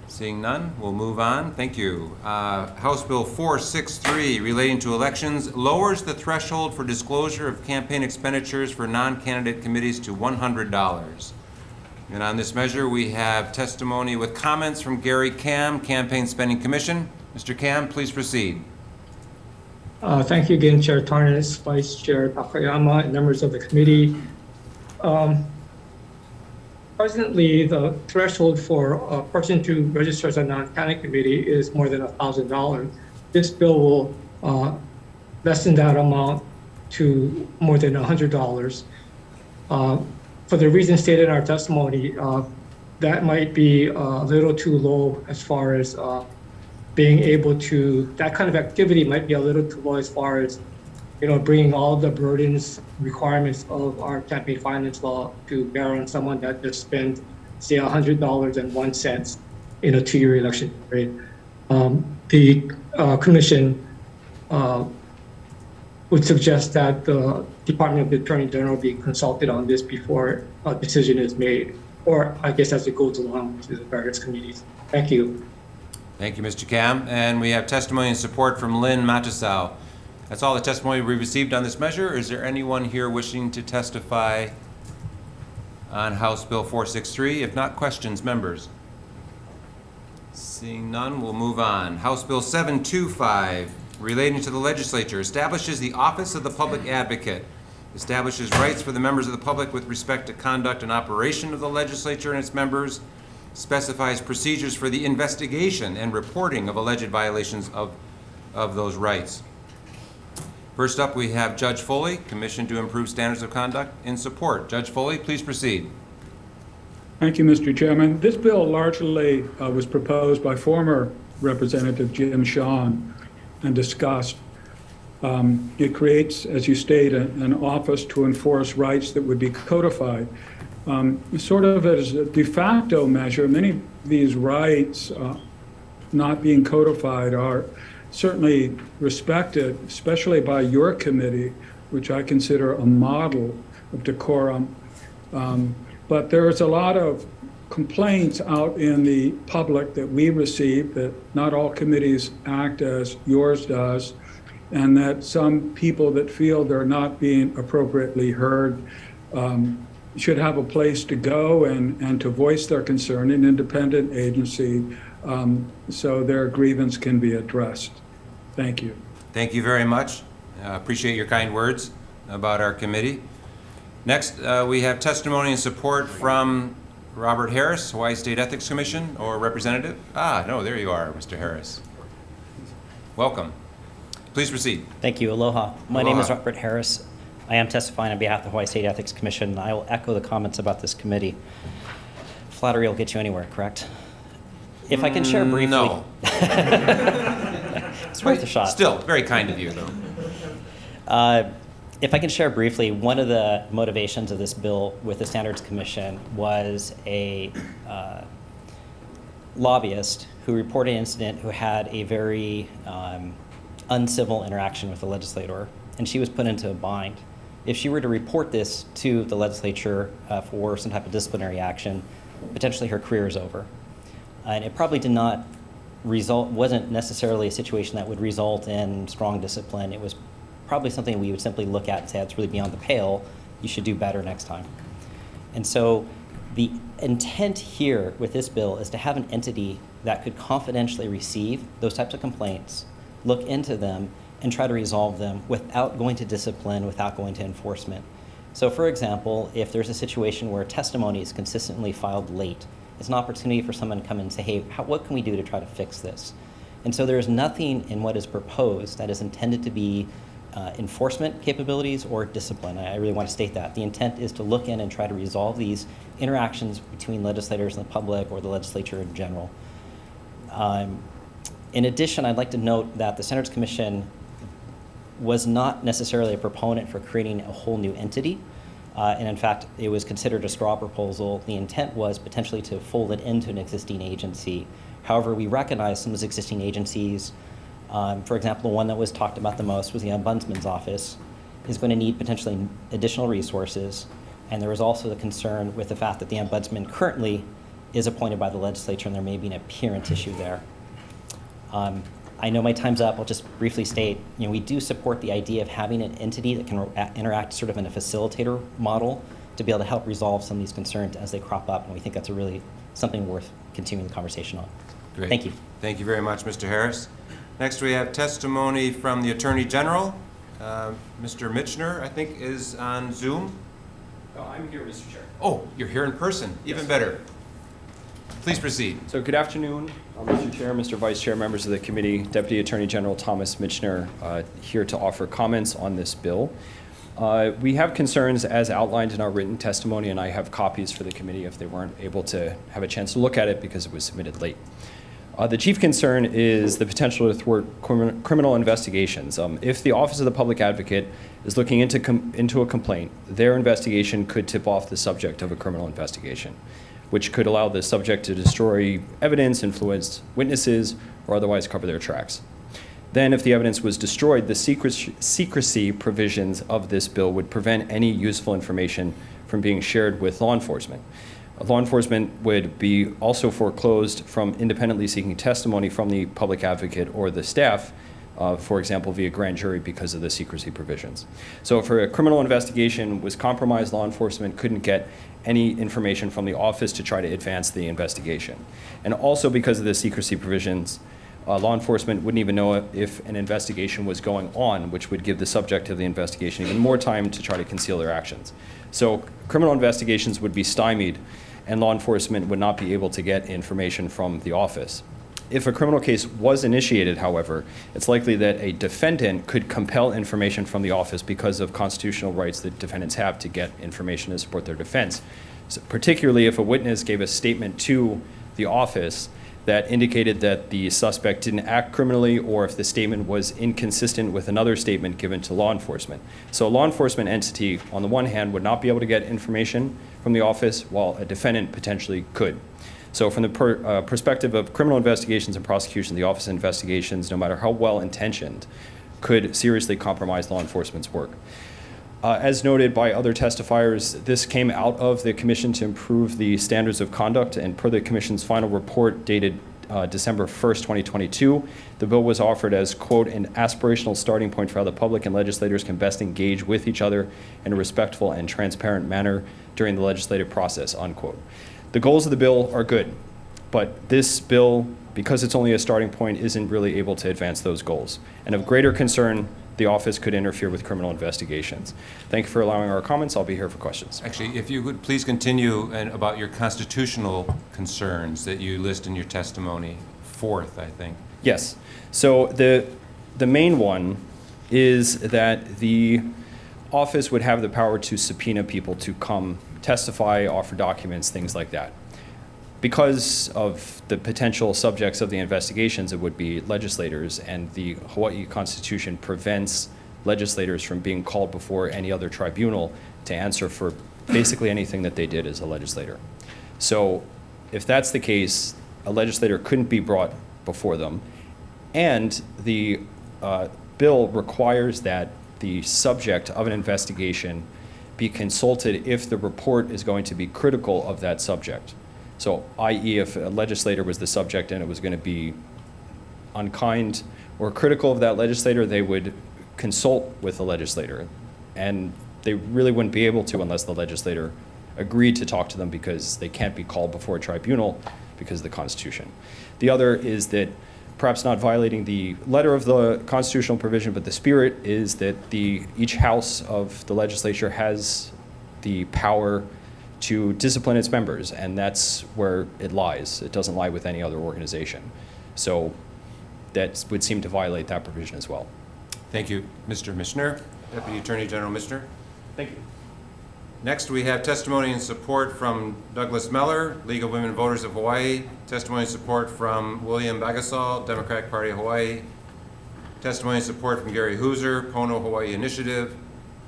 Seeing none, we'll move on. Thank you. House Bill 463, relating to elections, lowers the threshold for disclosure of campaign expenditures for non-candidate committees to $100. And on this measure, we have testimony with comments from Gary Cam, Campaign Spending Commission. Mr. Cam, please proceed. Thank you again, Chair Tarnas, Vice Chair Takayama, and members of the committee. Presently, the threshold for a person to register as a non-candidate committee is more than $1,000. This bill will lessen that amount to more than $100. For the reasons stated in our testimony, that might be a little too low as far as being able to, that kind of activity might be a little too low as far as, bringing all the burdens, requirements of our campaign finance law to bear on someone that just spent, say, $100.01 in a 2-year election period. The Commission would suggest that the Department of the Attorney General be consulted on this before a decision is made, or I guess as it goes along to the various committees. Thank you. Thank you, Mr. Cam. And we have testimony and support from Lynn Matasau. That's all the testimony we received on this measure. Is there anyone here wishing to testify on House Bill 463? If not, questions, members? Seeing none, we'll move on. House Bill 725, relating to the legislature, establishes the Office of the Public Advocate, establishes rights for the members of the public with respect to conduct and operation of the legislature and its members, specifies procedures for the investigation and reporting of alleged violations of those rights. First up, we have Judge Foley, Commission to Improve Standards of Conduct, in support. Judge Foley, please proceed. Thank you, Mr. Chairman. This bill largely was proposed by former Representative Jim Shawn and discussed. It creates, as you state, an office to enforce rights that would be codified. Sort of as a de facto measure, many of these rights not being codified are certainly respected, especially by your committee, which I consider a model of decorum. But there is a lot of complaints out in the public that we receive that not all committees act as yours does, and that some people that feel they're not being appropriately heard should have a place to go and to voice their concern, an independent agency, so their grievance can be addressed. Thank you. Thank you very much. Appreciate your kind words about our committee. Next, we have testimony and support from Robert Harris, Hawaii State Ethics Commission, or representative. No, there you are, Mr. Harris. Welcome. Please proceed. Thank you. Aloha. My Aloha. name is Robert Harris. I am testifying on behalf of the Hawaii State Ethics Commission. I will echo the comments about this committee. Flattery will get you anywhere, correct? If I can share briefly. No. It's worth a shot. Still, very kind of you, though. If I can share briefly, one of the motivations of this bill with the Standards Commission was a lobbyist who reported an incident who had a very uncivil interaction with the legislator, and she was put into a bind. If she were to report this to the legislature for some type of disciplinary action, potentially her career is over. And it probably did not wasn't necessarily a situation that would result in strong discipline. It was probably something we would simply look at and say, that's really beyond the pale. You should do better next time. And so the intent here with this bill is to have an entity that could confidentially receive those types of complaints, look into them, and try to resolve them without going to discipline, without going to enforcement. So for example, if there's a situation where testimony is consistently filed late, it's an opportunity for someone to come in and say, hey, what can we do to try to fix this? And so there's nothing in what is proposed that is intended to be enforcement capabilities or discipline. I really want to state that. The intent is to look in and try to resolve these interactions between legislators and the public or the legislature in general. In addition, I'd like to note that the Standards Commission was not necessarily a proponent for creating a whole new entity. And in fact, it was considered a straw proposal. The intent was potentially to fold it into an existing agency. However, we recognize some of those existing agencies. For example, the one that was talked about the most was the Ombudsman's Office, is going to need potentially additional resources. And there was also the concern with the fact that the Ombudsman currently is appointed by the legislature, and there may be an appearance issue there. I know my time's up. I'll just briefly state, we do support the idea of having an entity that can interact sort of in a facilitator model to be able to help resolve some of these concerns as they crop up, and we think that's a really something worth continuing the conversation on. Great. Thank you. Thank you very much, Mr. Harris. Next, we have testimony from the Attorney General. Mr. Michener, I think, is on Zoom. Oh, I'm here, Mr. Chair. Oh, you're here in person. Even better. Please proceed. So good afternoon, Mr. Chair, Mr. Vice Chair, members of the committee, Deputy Attorney General Thomas Michener, here to offer comments on this bill. We have concerns as outlined in our written testimony, and I have copies for the committee if they weren't able to have a chance to look at it because it was submitted late. The chief concern is the potential to thwart criminal investigations. If the Office of the Public Advocate is looking into a complaint, their investigation could tip off the subject of a criminal investigation, which could allow the subject to destroy evidence, influence witnesses, or otherwise cover their tracks. Then, if the evidence was destroyed, the secrecy provisions of this bill would prevent any useful information from being shared with law enforcement. Law enforcement would be also foreclosed from independently seeking testimony from the public advocate or the staff, for example, via grand jury because of the secrecy provisions. So if a criminal investigation was compromised, law enforcement couldn't get any information from the office to try to advance the investigation. And also because of the secrecy provisions, law enforcement wouldn't even know if an investigation was going on, which would give the subject of the investigation even more time to try to conceal their actions. So criminal investigations would be stymied, and law enforcement would not be able to get information from the office. If a criminal case was initiated, however, it's likely that a defendant could compel information from the office because of constitutional rights that defendants have to get information to support their defense. So particularly if a witness gave a statement to the office that indicated that the suspect didn't act criminally, or if the statement was inconsistent with another statement given to law enforcement. So a law enforcement entity, on the one hand, would not be able to get information from the office, while a defendant potentially could. So from the perspective of criminal investigations and prosecution, the Office of Investigations, no matter how well-intentioned, could seriously compromise law enforcement's work. As noted by other testifiers, this came out of the Commission to improve the standards of conduct, and per the Commission's final report dated December 1st, 2022, the bill was offered as, quote, an aspirational starting point for how the public and legislators can best engage with each other in a respectful and transparent manner during the legislative process, unquote. The goals of the bill are good, but this bill, because it's only a starting point, isn't really able to advance those goals. And of greater concern, the office could interfere with criminal investigations. Thank you for allowing our comments. I'll be here for questions. Actually, if you would please continue about your constitutional concerns that you list in your testimony, fourth, I think. Yes. So the main one is that the office would have the power to subpoena people to come testify, offer documents, things like that. Because of the potential subjects of the investigations, it would be legislators, and the Hawaii Constitution prevents legislators from being called before any other tribunal to answer for basically anything that they did as a legislator. So if that's the case, a legislator couldn't be brought before them, and the bill requires that the subject of an investigation be consulted if the report is going to be critical of that subject. So, i.e., if a legislator was the subject and it was going to be unkind or critical of that legislator, they would consult with the legislator. And they really wouldn't be able to unless the legislator agreed to talk to them, because they can't be called before a tribunal because of the Constitution. The other is that, perhaps not violating the letter of the constitutional provision, but the spirit is that each house of the legislature has the power to discipline its members, and that's where it lies. It doesn't lie with any other organization. So that would seem to violate that provision as well. Thank you, Mr. Michener. Deputy Attorney General Michener. Thank you. Next, we have testimony in support from Douglas Meller, League of Women Voters of Hawaii. Testimony in support from William Bagasal, Democratic Party of Hawaii. Testimony in support from Gary Hooser, Pono Hawaii Initiative.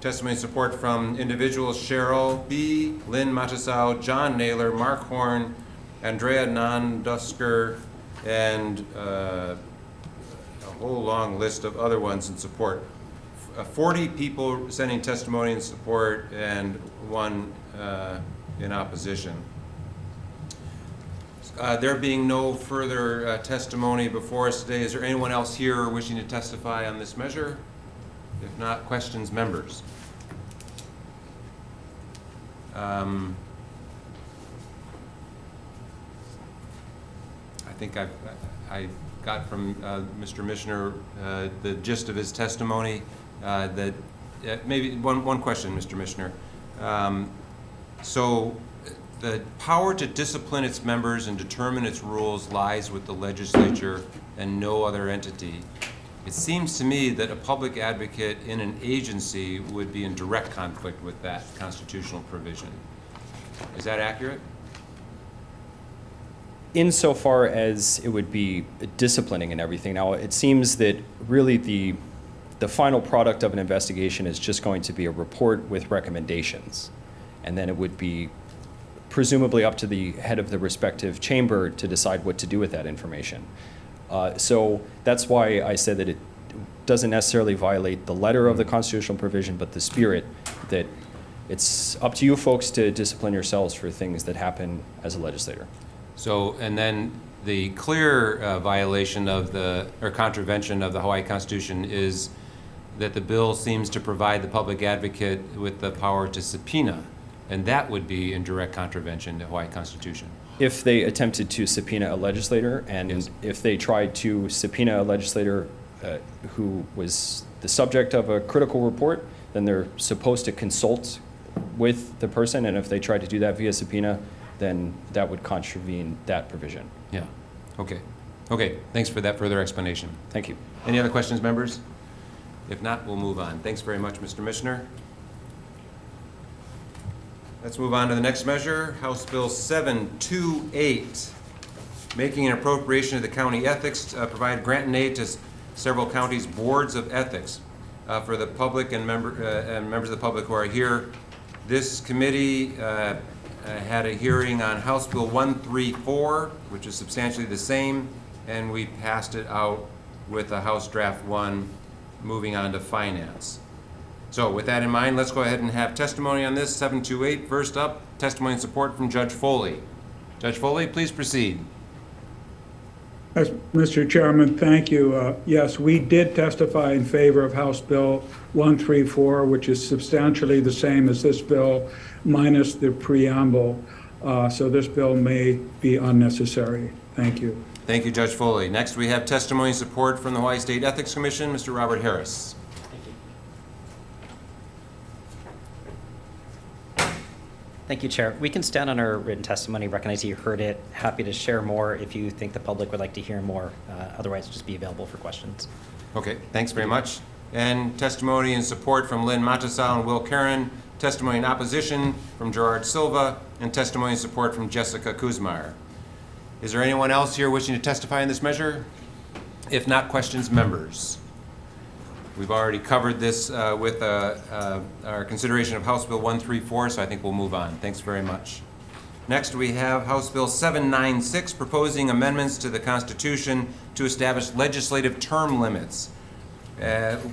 Testimony in support from individuals Cheryl B., Lynn Matasau, John Naylor, Mark Horn, Andrea Nandusker, and a whole long list of other ones in support. 40 people sending testimony in support and one in opposition. There being no further testimony before us today, is there anyone else here wishing to testify on this measure? If not, questions, members? I think I got from Mr. Michener the gist of his testimony. That maybe one question, Mr. Michener. So the power to discipline its members and determine its rules lies with the legislature and no other entity. It seems to me that a public advocate in an agency would be in direct conflict with that constitutional provision. Is that accurate? Insofar as it would be disciplining and everything. Now, it seems that really the final product of an investigation is just going to be a report with recommendations. And then it would be presumably up to the head of the respective chamber to decide what to do with that information. So that's why I said that it doesn't necessarily violate the letter of the constitutional provision, but the spirit that it's up to you folks to discipline yourselves for things that happen as a legislator. So, and then the clear violation of the, or contravention of the Hawaii Constitution is that the bill seems to provide the public advocate with the power to subpoena, and that would be in direct contravention to the Hawaii Constitution. If they attempted to subpoena a legislator, and Yes. if they tried to subpoena a legislator who was the subject of a critical report, then they're supposed to consult with the person, and if they tried to do that via subpoena, then that would contravene that provision. Yeah, okay. Okay, thanks for that further explanation. Thank you. Any other questions, members? If not, we'll move on. Thanks very much, Mr. Mishner. Let's move on to the next measure, House Bill 728, making an appropriation to the county ethics, provide grant and aid to several counties' boards of ethics. For the public and members of the public who are here, this committee had a hearing on House Bill 134, which is substantially the same, and we passed it out with a House Draft 1, moving on to finance. So with that in mind, let's go ahead and have testimony on this. 728, first up, testimony and support from Judge Foley. Judge Foley, please proceed. Yes, Mr. Chairman, thank you. Yes, we did testify in favor of House Bill 134, which is substantially the same as this bill, minus the preamble. So this bill may be unnecessary. Thank you. Thank you, Judge Foley. Next, we have testimony and support from the Hawaii State Ethics Commission, Mr. Robert Harris. Thank you, Chair. We can stand on our written testimony, recognize you heard it. Happy to share more if you think the public would like to hear more. Otherwise, just be available for questions. Okay, thanks very much. And testimony and support from Lynn Matasau and Will Karen, testimony in opposition from Gerard Silva, and testimony and support from Jessica Kuzmar. Is there anyone else here wishing to testify in this measure? If not, questions, members. We've already covered this with our consideration of House Bill 134, so I think we'll move on. Thanks very much. Next, we have House Bill 796, proposing amendments to the Constitution to establish legislative term limits,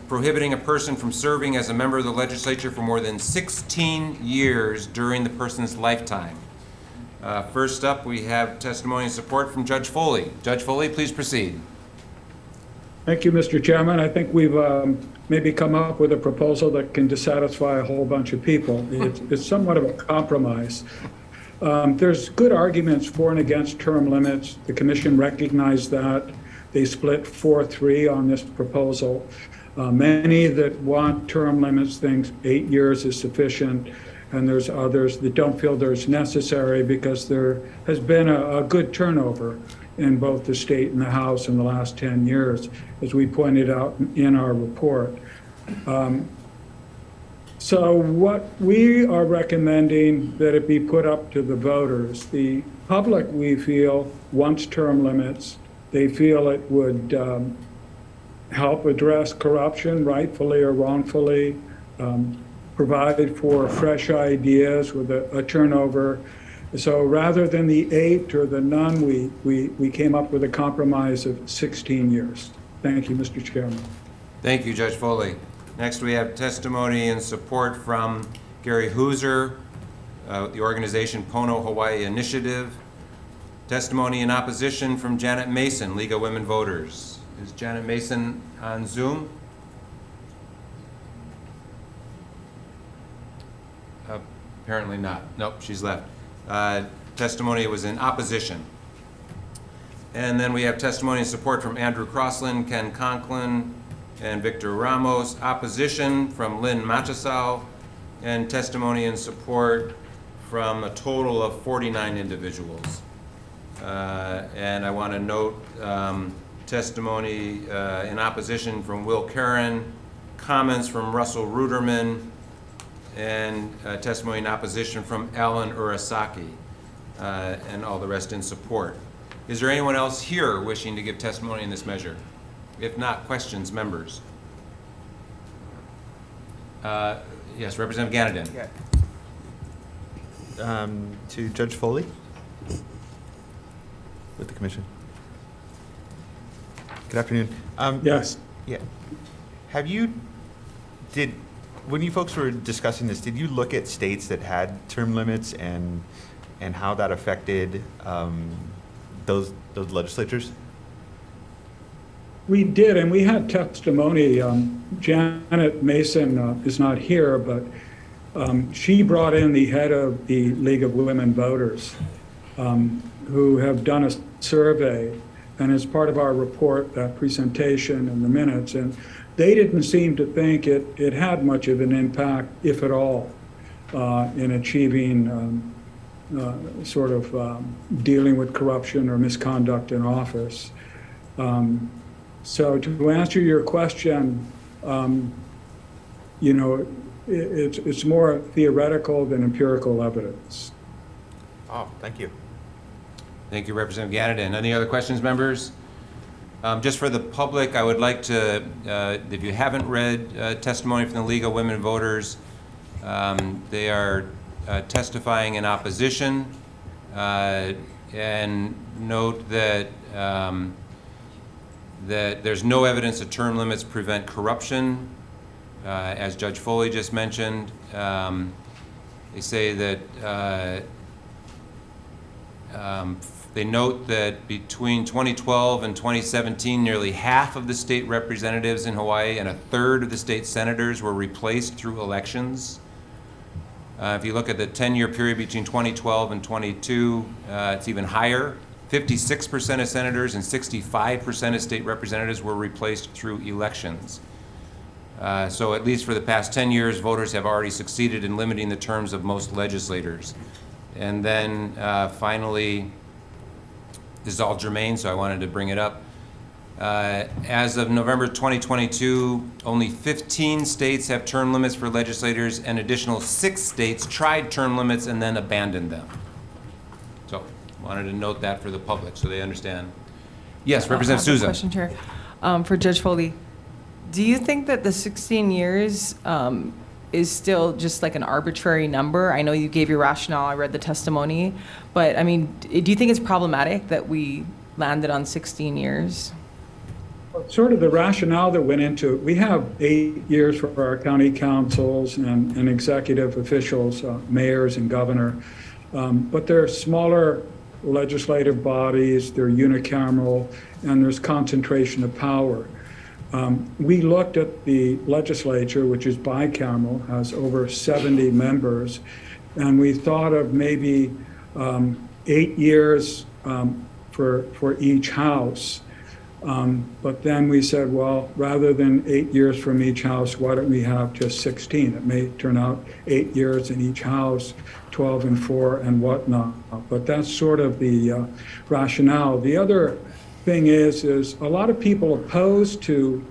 prohibiting a person from serving as a member of the legislature for more than 16 years during the person's lifetime. First up, we have testimony and support from Judge Foley. Judge Foley, please proceed. Thank you, Mr. Chairman. I think we've maybe come up with a proposal that can dissatisfy a whole bunch of people. It's somewhat of a compromise. There's good arguments for and against term limits. The commission recognized that. They split 4-3 on this proposal. Many that want term limits think 8 years is sufficient, and there's others that don't feel there's necessary because there has been a good turnover in both the state and the House in the last 10 years, as we pointed out in our report. So what we are recommending that it be put up to the voters. The public, we feel, wants term limits. They feel it would help address corruption, rightfully or wrongfully, provide for fresh ideas with a turnover. So rather than the 8 or the none, we came up with a compromise of 16 years. Thank you, Mr. Chairman. Thank you, Judge Foley. Next, we have testimony and support from Gary Hooser, the organization Pono Hawaii Initiative. Testimony in opposition from Janet Mason, League of Women Voters. Is Janet Mason on Zoom? Apparently not. Nope, she's left. Testimony was in opposition. And then we have testimony and support from Andrew Crossland, Ken Conklin, and Victor Ramos. Opposition from Lynn Matasau, and testimony and support from a total of 49 individuals. And I want to note testimony in opposition from Will Karen, comments from Russell Ruderman, and testimony in opposition from Alan Urasaki, and all the rest in support. Is there anyone else here wishing to give testimony in this measure? If not, questions, members? Yes, Representative Ganadin. Yeah. To Judge Foley with the commission. Good afternoon. Yes. Yeah. when you folks were discussing this, did you look at states that had term limits and how that affected those legislatures? We did, and we had testimony. Janet Mason is not here, but she brought in the head of the League of Women Voters, who have done a survey, and as part of our report, that presentation and the minutes, and they didn't seem to think it had much of an impact, if at all, in achieving dealing with corruption or misconduct in office. So to answer your question, it's more theoretical than empirical evidence. Oh, thank you. Thank you, Representative Ganadin. Any other questions, members? Just for the public, I would like to, if you haven't read testimony from the League of Women Voters, they are testifying in opposition, and note that that there's no evidence that term limits prevent corruption, as Judge Foley just mentioned. They say that they note that between 2012 and 2017, nearly half of the state representatives in Hawaii and a third of the state senators were replaced through elections. If you look at the 10-year period between 2012 and 22, it's even higher. 56% of senators and 65% of state representatives were replaced through elections. So at least for the past 10 years, voters have already succeeded in limiting the terms of most legislators. And then finally, this is all germane, so I wanted to bring it up. As of November 2022, only 15 states have term limits for legislators, and additional 6 states tried term limits and then abandoned them. So, wanted to note that for the public so they understand. Yes, Representative Souza. Question, Chair. For Judge Foley, do you think that the 16 years is still just like an arbitrary number? I know you gave your rationale, I read the testimony, but I mean, do you think it's problematic that we landed on 16 years? Sort of the rationale that went into it, we have 8 years for our county councils and executive officials, mayors and governor, but they're smaller legislative bodies, they're unicameral, and there's concentration of power. We looked at the legislature, which is bicameral, has over 70 members, and we thought of maybe 8 years for each house. But then we said, well, rather than 8 years from each house, why don't we have just 16? It may turn out 8 years in each house, 12 and 4 and whatnot. But that's sort of the rationale. The other thing is a lot of people opposed to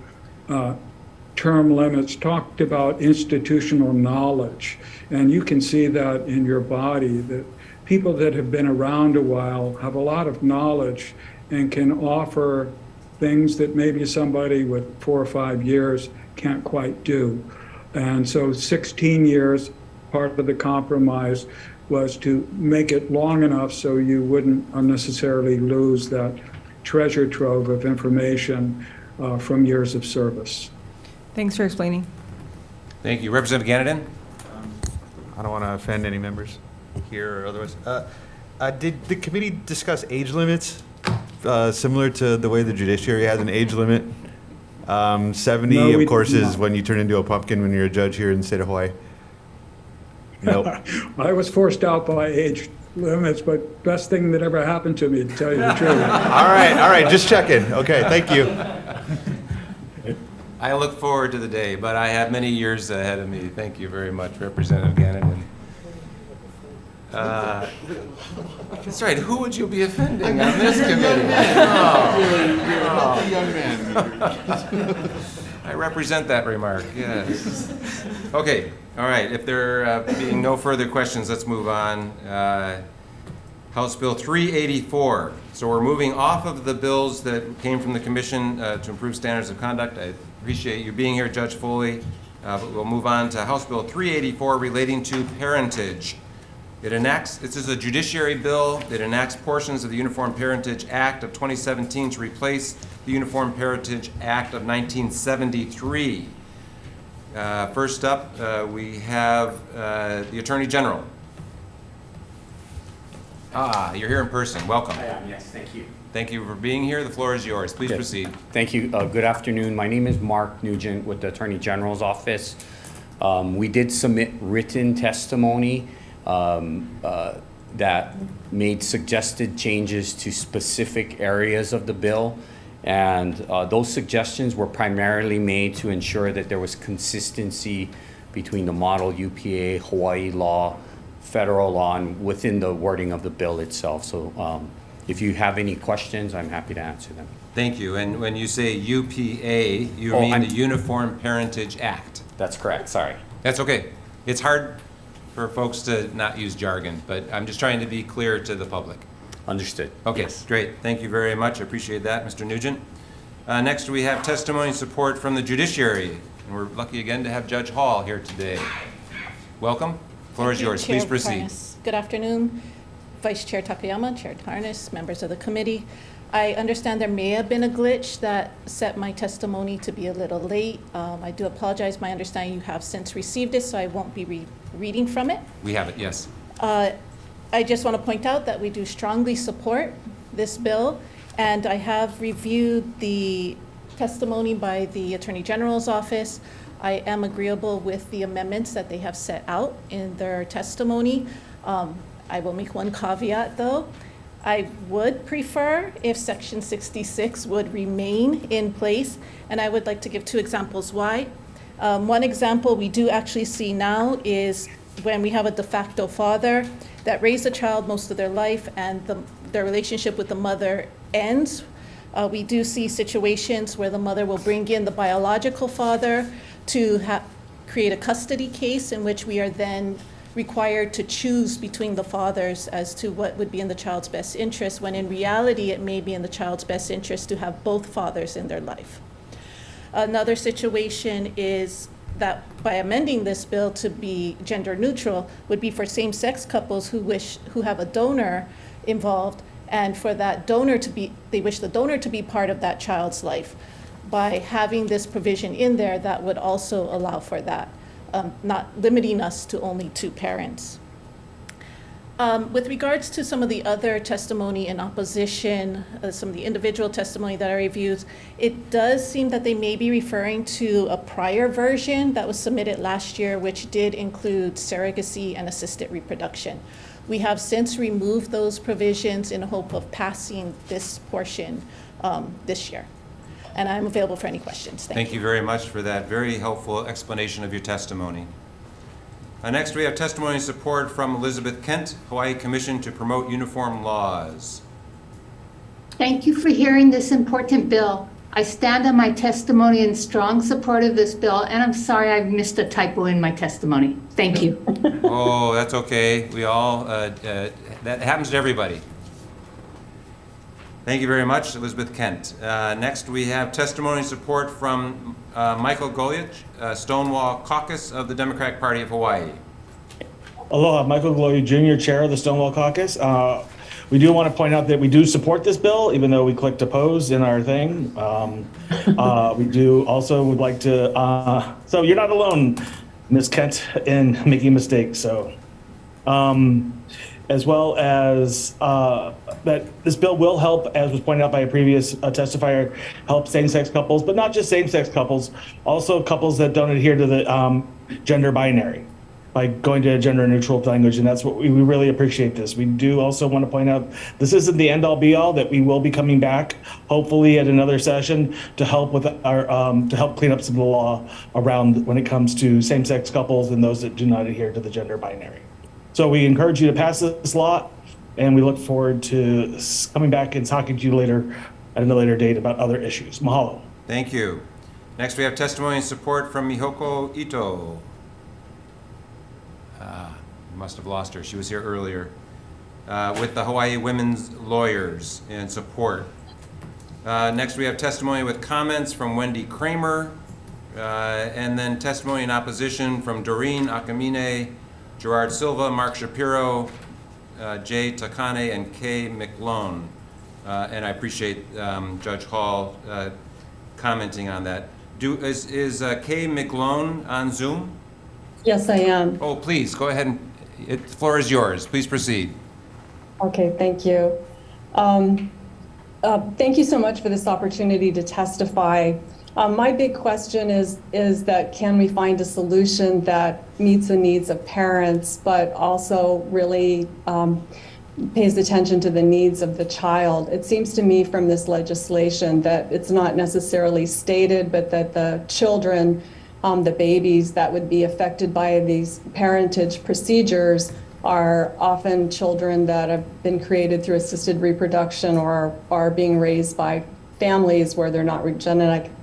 term limits talked about institutional knowledge. And you can see that in your body, that people that have been around a while have a lot of knowledge and can offer things that maybe somebody with 4 or 5 years can't quite do. And so 16 years, part of the compromise was to make it long enough so you wouldn't unnecessarily lose that treasure trove of information from years of service. Thanks for explaining. Thank you. Representative Ganadin? I don't want to offend any members here or otherwise. Did the committee discuss age limits, similar to the way the judiciary has an age limit? 70, No, of course, is not. when you turn into a pumpkin when you're a judge here in the state of Hawaii. Nope. I was forced out by age limits, but best thing that ever happened to me, to tell you the truth. All right, just checking. Okay, thank you. I look forward to the day, but I have many years ahead of me. Thank you very much, Representative Ganadin. That's right. Who would you be offending on this committee? I represent that remark, yes. Okay, all right. If there being no further questions, let's move on. House Bill 384. So we're moving off of the bills that came from the commission to improve standards of conduct. I appreciate you being here, Judge Foley. But we'll move on to House Bill 384 relating to parentage. This is a judiciary bill. It enacts portions of the Uniform Parentage Act of 2017 to replace the Uniform Parentage Act of 1973. First up, we have the Attorney General. You're here in person. Welcome. I am, yes, thank you. Thank you for being here. The floor is yours. Please Yes. proceed. Thank you. Good afternoon. My name is Mark Nugent with the Attorney General's Office. We did submit written testimony that made suggested changes to specific areas of the bill. And those suggestions were primarily made to ensure that there was consistency between the model UPA, Hawaii law, federal law, and within the wording of the bill itself. So if you have any questions, I'm happy to answer them. Thank you. And when you say UPA, you mean the Uniform Parentage Act. That's correct. Sorry. That's okay. It's hard for folks to not use jargon, but I'm just trying to be clear to the public. Understood. Okay, Yes. great. Thank you very much. I appreciate that, Mr. Nugent. Next, we have testimony and support from the judiciary. And we're lucky again to have Judge Hall here today. Welcome. Floor is yours. Please proceed. Good afternoon, Vice Chair Takayama, Chair Tarnas, members of the committee. I understand there may have been a glitch that set my testimony to be a little late. I do apologize. My understanding you have since received it, so I won't be reading from it. We have it, yes. I just want to point out that we do strongly support this bill, and I have reviewed the testimony by the Attorney General's office. I am agreeable with the amendments that they have set out in their testimony. I will make one caveat, though. I would prefer if Section 66 would remain in place, and I would like to give two examples why. One example we do actually see now is when we have a de facto father that raised a child most of their life and their relationship with the mother ends. We do see situations where the mother will bring in the biological father to create a custody case in which we are then required to choose between the fathers as to what would be in the child's best interest, when in reality it may be in the child's best interest to have both fathers in their life. Another situation is that by amending this bill to be gender neutral would be for same-sex couples who have a donor involved, and for that donor they wish the donor to be part of that child's life. By having this provision in there, that would also allow for that, not limiting us to only two parents. With regards to some of the other testimony in opposition, some of the individual testimony that I reviewed, it does seem that they may be referring to a prior version that was submitted last year, which did include surrogacy and assisted reproduction. We have since removed those provisions in the hope of passing this portion this year. And I'm available for any questions. Thank you very much for that very helpful explanation of your testimony. Next, we have testimony and support from Elizabeth Kent, Hawaii Commission to Promote Uniform Laws. Thank you for hearing this important bill. I stand on my testimony in strong support of this bill, and I'm sorry I missed a typo in my testimony. Thank you. Oh, that's okay. We all, that happens to everybody. Thank you very much, Elizabeth Kent. Next, we have testimony and support from Michael Goliach, Stonewall Caucus of the Democratic Party of Hawaii. Aloha, Michael Goliach Jr., Chair of the Stonewall Caucus. We do want to point out that we do support this bill, even though we clicked oppose in our thing. We do also would like to, so you're not alone, Ms. Kent, in making mistakes. So, as well as that this bill will help, as was pointed out by a previous testifier, help same-sex couples, but not just same-sex couples, also couples that don't adhere to the gender binary by going to a gender-neutral language, and that's what we really appreciate this. We do also want to point out this isn't the end-all be-all, that we will be coming back, hopefully at another session, to help with our to help clean up some of the law around when it comes to same-sex couples and those that do not adhere to the gender binary. So we encourage you to pass this law, and we look forward to coming back and talking to you later at another later date about other issues. Mahalo. Thank you. Next, we have testimony and support from Mihoko Ito. Must have lost her. She was here earlier. With the Hawaii Women's Lawyers in support. Next, we have testimony with comments from Wendy Kramer, and then testimony in opposition from Doreen Akamine, Gerard Silva, Mark Shapiro, Jay Takane, and Kay McLone. And I appreciate Judge Hall commenting on that Is Kay McLone on Zoom? Yes, I am. Oh, please, go ahead the floor is yours. Please proceed. Okay, thank you. Thank you so much for this opportunity to testify. My big question is that can we find a solution that meets the needs of parents, but also really pays attention to the needs of the child? It seems to me from this legislation that it's not necessarily stated, but that the children, the babies that would be affected by these parentage procedures are often children that have been created through assisted reproduction or are being raised by families where they're not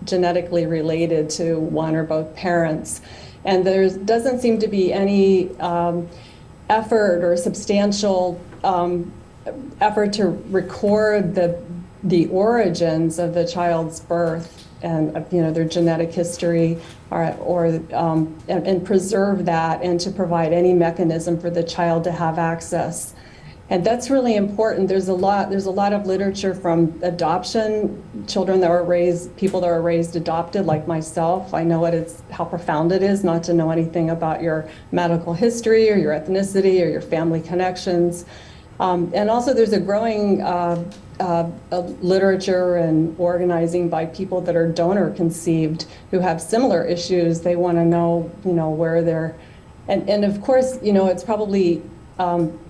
genetically related to one or both parents. And there doesn't seem to be any effort or substantial effort to record the origins of the child's birth and their genetic history, and preserve that, and to provide any mechanism for the child to have access. And that's really important. There's a lot of literature from adoption, children that were raised, people that were raised adopted, like myself. I know how profound it is not to know anything about your medical history or your ethnicity or your family connections. And also there's a growing literature and organizing by people that are donor conceived who have similar issues. They want to know, where they're, and of course, it's probably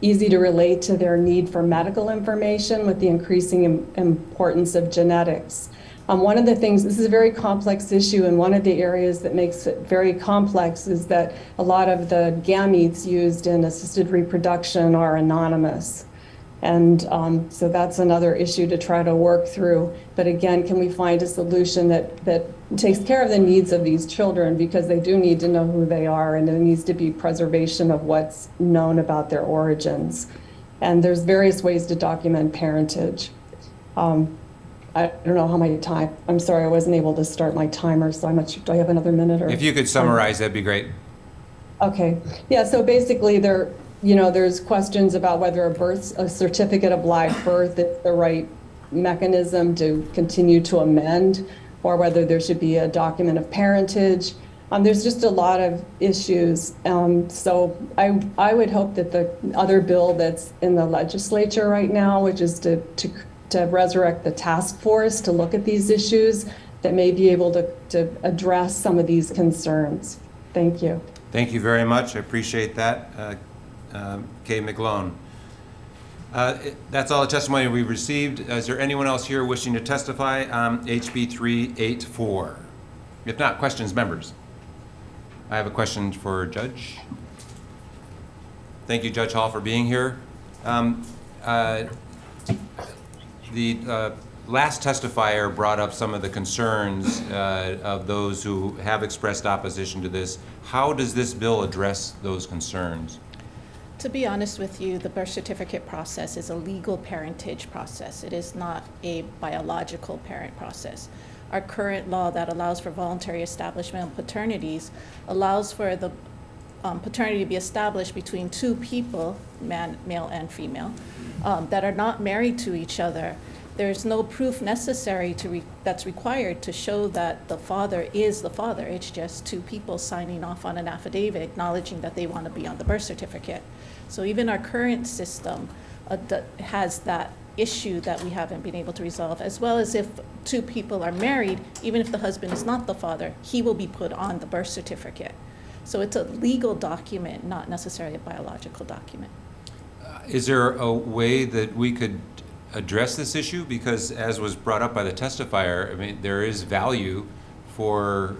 easy to relate to their need for medical information with the increasing importance of genetics. One of the things, this is a very complex issue, and one of the areas that makes it very complex is that a lot of the gametes used in assisted reproduction are anonymous. And so that's another issue to try to work through. But again, can we find a solution that takes care of the needs of these children, because they do need to know who they are, and there needs to be preservation of what's known about their origins. And there's various ways to document parentage. I don't know how my time, I'm sorry, I wasn't able to start my timer, so do I have another minute? Or? If you could summarize, that'd be great. Okay, yeah, so basically there's questions about whether a certificate of live birth is the right mechanism to continue to amend, or whether there should be a document of parentage. There's just a lot of issues. So I would hope that the other bill that's in the legislature right now, which is to resurrect the task force to look at these issues, that may be able to address some of these concerns. Thank you. Thank you very much. I appreciate that. Kay McLone. That's all the testimony we've received. Is there anyone else here wishing to testify on HB 384? If not, questions, members? I have a question for Judge. Thank you, Judge Hall, for being here. The last testifier brought up some of the concerns of those who have expressed opposition to this. How does this bill address those concerns? To be honest with you, the birth certificate process is a legal parentage process. It is not a biological parent process. Our current law that allows for voluntary establishment of paternities allows for the paternity to be established between two people, male and female, that are not married to each other. There's no proof necessary that's required to show that the father is the father. It's just two people signing off on an affidavit acknowledging that they want to be on the birth certificate. So even our current system has that issue that we haven't been able to resolve, as well as if two people are married, even if the husband is not the father, he will be put on the birth certificate. So it's a legal document, not necessarily a biological document. Is there a way that we could address this issue? Because as was brought up by the testifier, I mean, there is value for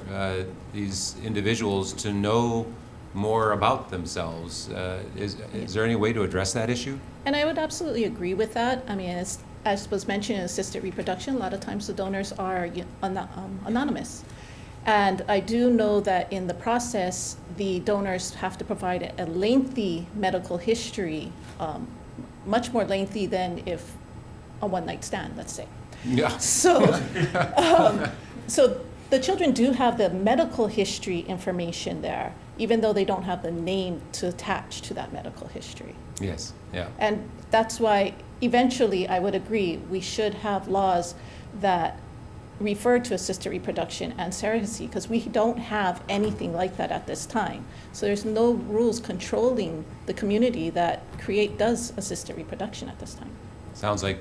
these individuals to know more about themselves. Is there any way to address that issue? And I would absolutely agree with that. I mean, as was mentioned in assisted reproduction, a lot of times the donors are anonymous. And I do know that in the process, the donors have to provide a lengthy medical history, much more lengthy than if a one-night stand, let's say. Yeah. So the children do have the medical history information there, even though they don't have the name to attach to that medical history. Yes, yeah. And that's why eventually I would agree we should have laws that refer to assisted reproduction and surrogacy because we don't have anything like that at this time. So there's no rules controlling the community that does assisted reproduction at this time. Sounds like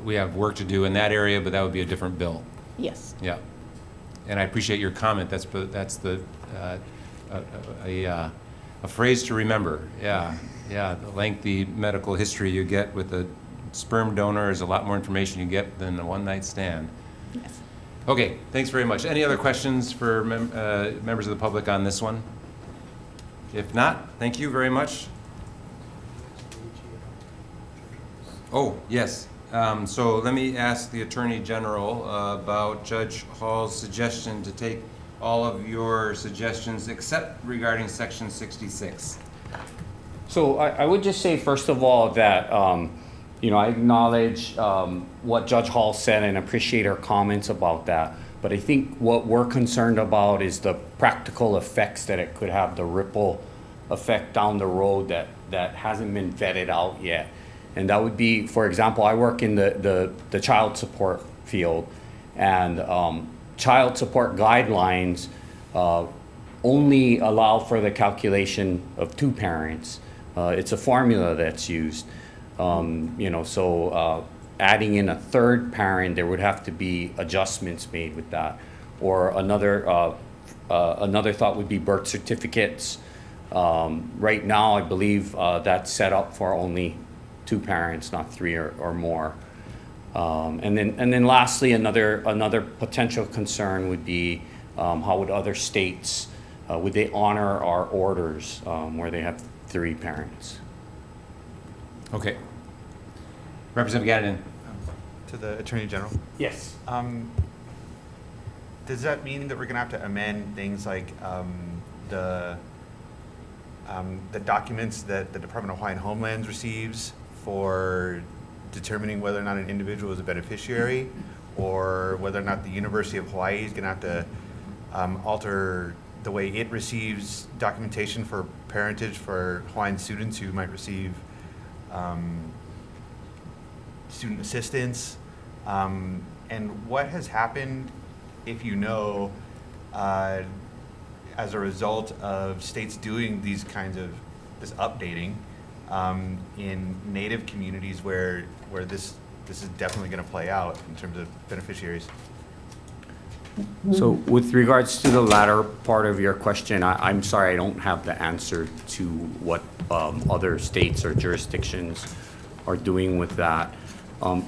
we have work to do in that area, but that would be a different bill. Yes. Yeah. And I appreciate your comment. That's a phrase to remember. Yeah. Yeah. The lengthy medical history you get with a sperm donor is a lot more information you get than a one-night stand. Yes. Okay. Thanks very much. Any other questions for members of the public on this one? If not, thank you very much. Oh, yes. So let me ask the Attorney General about Judge Hall's suggestion to take all of your suggestions except regarding Section 66. So I would just say, first of all, that I acknowledge what Judge Hall said and appreciate her comments about that. But I think what we're concerned about is the practical effects that it could have, the ripple effect down the road that hasn't been vetted out yet. And that would be, for example, I work in the child support field, and child support guidelines only allow for the calculation of 2 parents. It's a formula that's used. So adding in a 3rd parent, there would have to be adjustments made with that. Or another thought would be birth certificates. Right now, I believe that's set up for only 2 parents, not 3 or more. And then lastly, another potential concern would be how would other states, would they honor our orders where they have 3 parents? Okay. Representative Gadinan. To the Attorney General. Yes. Does that mean that we're going to have to amend things like the documents that the Department of Hawaiian Homelands receives for determining whether or not an individual is a beneficiary, or whether or not the University of Hawaii is going to have to alter the way it receives documentation for parentage for Hawaiian students who might receive student assistance? And what has happened, if you know, as a result of states doing these kinds of this updating in Native communities where this is definitely going to play out in terms of beneficiaries? So with regards to the latter part of your question, I'm sorry, I don't have the answer to what other states or jurisdictions are doing with that.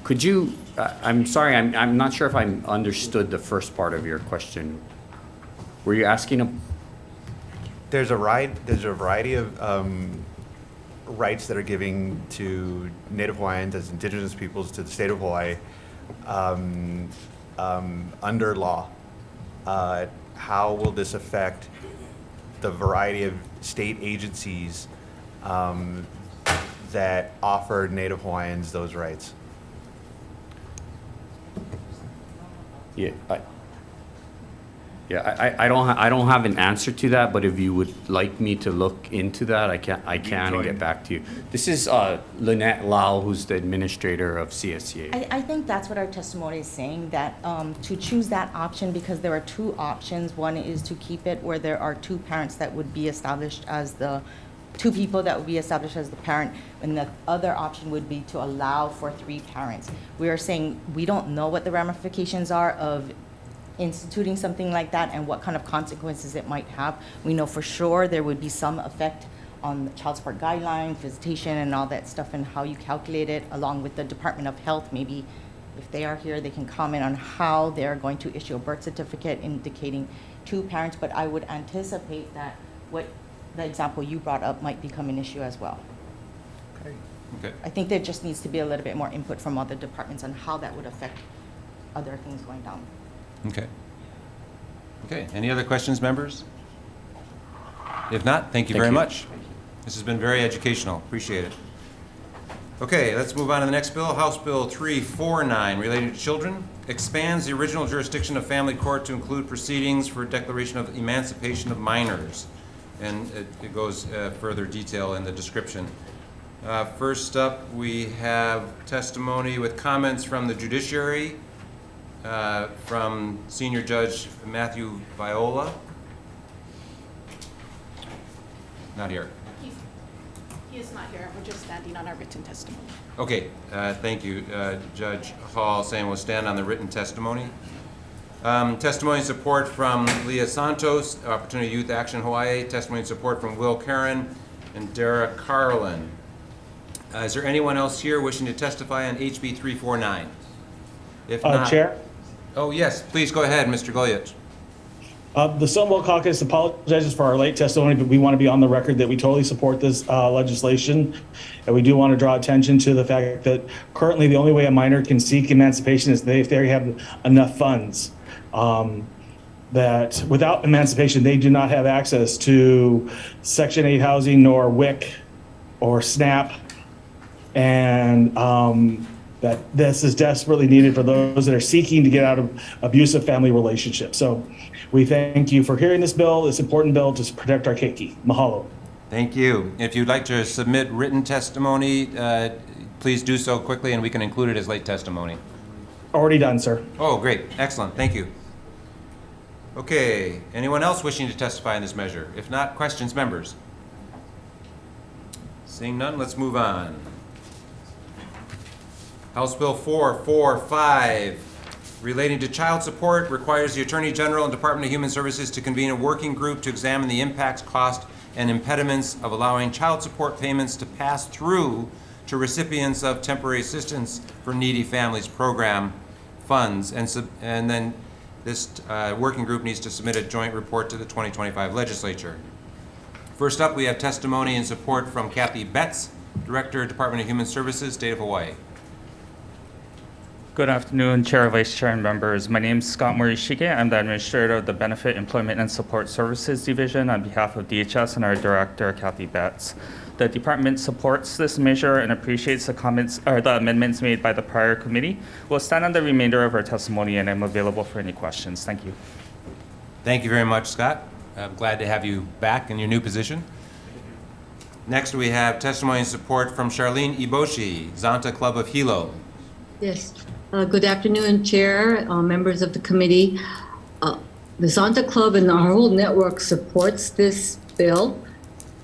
Could you, I'm sorry, I'm not sure if I understood the first part of your question. Were you asking There's a variety of rights that are giving to Native Hawaiians as indigenous peoples to the state of Hawaii under law. How will this affect the variety of state agencies that offer Native Hawaiians those rights? Yeah, I don't have an answer to that, but if you would like me to look into that, I can and get back to you. This is Lynette Lau, who's the administrator of CSCA. I think that's what our testimony is saying, that to choose that option, because there are 2 options. One is to keep it where there are 2 parents that would be established as the 2 people that would be established as the parent, and the other option would be to allow for 3 parents. We are saying we don't know what the ramifications are of instituting something like that and what kind of consequences it might have. We know for sure there would be some effect on the child support guidelines, visitation, and all that stuff, and how you calculate it, along with the Department of Health. Maybe if they are here, they can comment on how they're going to issue a birth certificate indicating 2 parents. But I would anticipate that what the example you brought up might become an issue as well. Okay. I think there just needs to be a little bit more input from other departments on how that would affect other things going down. Okay. Okay. Any other questions, members? If not, thank you very much. This has been very educational. Appreciate it. Okay, let's move on to the next bill. House Bill 349, related to children, expands the original jurisdiction of family court to include proceedings for declaration of emancipation of minors. And it goes further detail in the description. First up, we have testimony with comments from the judiciary. from Senior Judge Matthew Viola? Not here. He is not here. We're just standing on our written testimony. Okay, thank you, Judge Hall, saying we'll stand on the written testimony. Testimony and support from Leah Santos, Opportunity Youth Action Hawaii. Testimony and support from Will Karen and Dara Carlin. Is there anyone else here wishing to testify on HB 349? If not, Chair? Oh, yes, please go ahead, Mr. Goyette. The Stonewall Caucus apologizes for our late testimony, but we want to be on the record that we totally support this legislation. And we do want to draw attention to the fact that currently the only way a minor can seek emancipation is if they have enough funds. That without emancipation, they do not have access to Section 8 housing, nor WIC or SNAP. And that this is desperately needed for those that are seeking to get out of abusive family relationships. So we thank you for hearing this bill, this important bill to protect our keiki. Mahalo. Thank you. If you'd like to submit written testimony, please do so quickly and we can include it as late testimony. Already done, sir. Oh, great. Excellent. Thank you. Okay. Anyone else wishing to testify on this measure? If not, questions, members? Seeing none, let's move on. House Bill 445, relating to child support, requires the Attorney General and Department of Human Services to convene a working group to examine the impacts, cost, and impediments of allowing child support payments to pass through to recipients of temporary assistance for needy families program funds. And then this working group needs to submit a joint report to the 2025 legislature. First up, we have testimony in support from Kathy Betts, Director, Department of Human Services, State of Hawaii. Good afternoon, Chair, Vice Chair, and members. My name is Scott Morishige. I'm the Administrator of the Benefit, Employment, and Support Services Division on behalf of DHS and our Director, Kathy Betts. The Department supports this measure and appreciates the comments or the amendments made by the prior committee. We'll stand on the remainder of our testimony, and I'm available for any questions. Thank you. Thank you very much, Scott. I'm glad to have you back in your new position. Next, we have testimony and support from Charlene Iboshi, Zonta Club of Hilo. Yes. Good afternoon, Chair, members of the committee. The Zonta Club and our whole network supports this bill.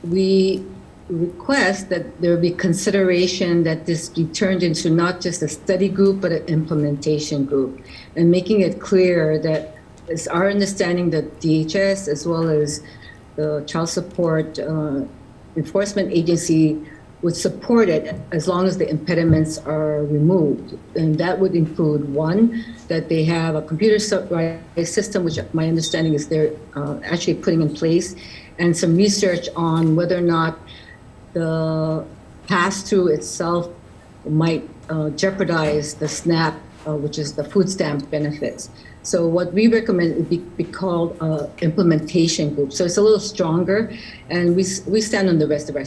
We request that there be consideration that this be turned into not just a study group, but an implementation group, and making it clear that it's our understanding that DHS, as well as the Child Support Enforcement Agency, would support it as long as the impediments are removed. And that would include, one, that they have a computer system, which my understanding is they're actually putting in place, and some research on whether or not the pass-through itself might jeopardize the SNAP, which is the food stamp benefits. So what we recommend be called implementation group. So it's a little stronger, and we stand on the rest of our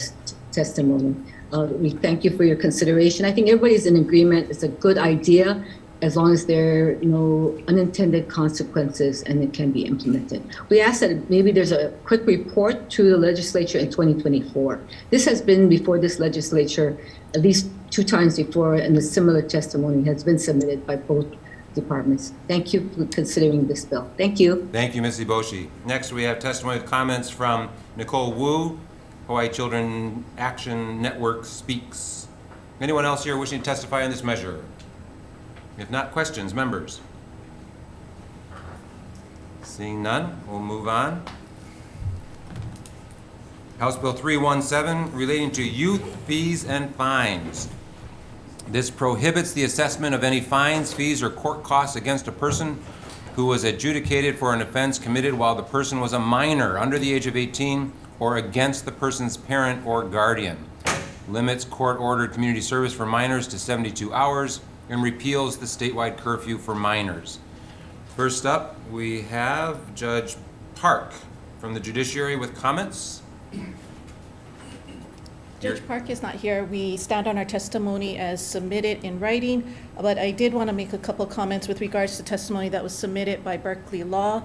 testimony. We thank you for your consideration. I think everybody's in agreement. It's a good idea as long as there are no unintended consequences and it can be implemented. We ask that maybe there's a quick report to the legislature in 2024. This has been before this legislature at least 2 times before, and a similar testimony has been submitted by both departments. Thank you for considering this bill. Thank you. Thank you, Ms. Iboshi. Next, we have testimony with comments from Nicole Wu, Hawaii Children Action Network speaks. Anyone else here wishing to testify on this measure? If not, questions, members? Seeing none, we'll move on. House Bill 317, relating to youth fees and fines. This prohibits the assessment of any fines, fees, or court costs against a person who was adjudicated for an offense committed while the person was a minor under the age of 18 or against the person's parent or guardian. Limits court-ordered community service for minors to 72 hours and repeals the statewide curfew for minors. First up, we have Judge Park from the judiciary with comments. Judge Park is not here. We stand on our testimony as submitted in writing, but I did want to make a couple comments with regards to testimony that was submitted by Berkeley Law.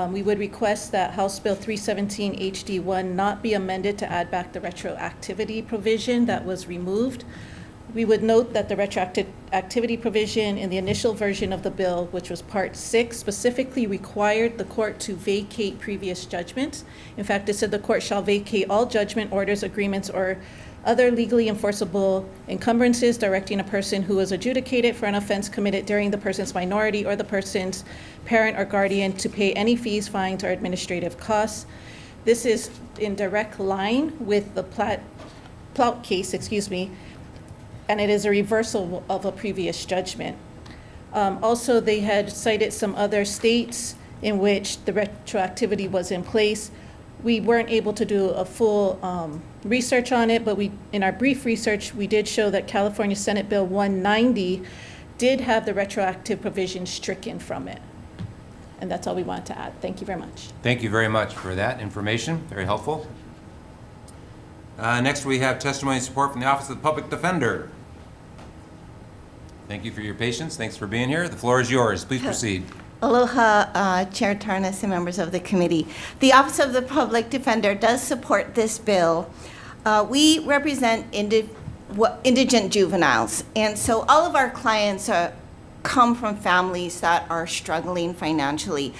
We would request that House Bill 317 HD1 not be amended to add back the retroactivity provision that was removed. We would note that the retroactive activity provision in the initial version of the bill, which was Part 6, specifically required the court to vacate previous judgments. In fact, it said the court shall vacate all judgment, orders, agreements, or other legally enforceable encumbrances directing a person who was adjudicated for an offense committed during the person's minority or the person's parent or guardian to pay any fees, fines, or administrative costs. This is in direct line with the Plout case, and it is a reversal of a previous judgment. Also, they had cited some other states in which the retroactivity was in place. We weren't able to do a full research on it, but in our brief research, we did show that California Senate Bill 190 did have the retroactive provision stricken from it. And that's all we wanted to add. Thank you very much. Thank you very much for that information. Very helpful. Next, we have testimony and support from the Office of the Public Defender. Thank you for your patience. Thanks for being here. The floor is yours. Please proceed. Aloha, Chair Tarnas and members of the committee. The Office of the Public Defender does support this bill. We represent indigent juveniles, and so all of our clients come from families that are struggling financially,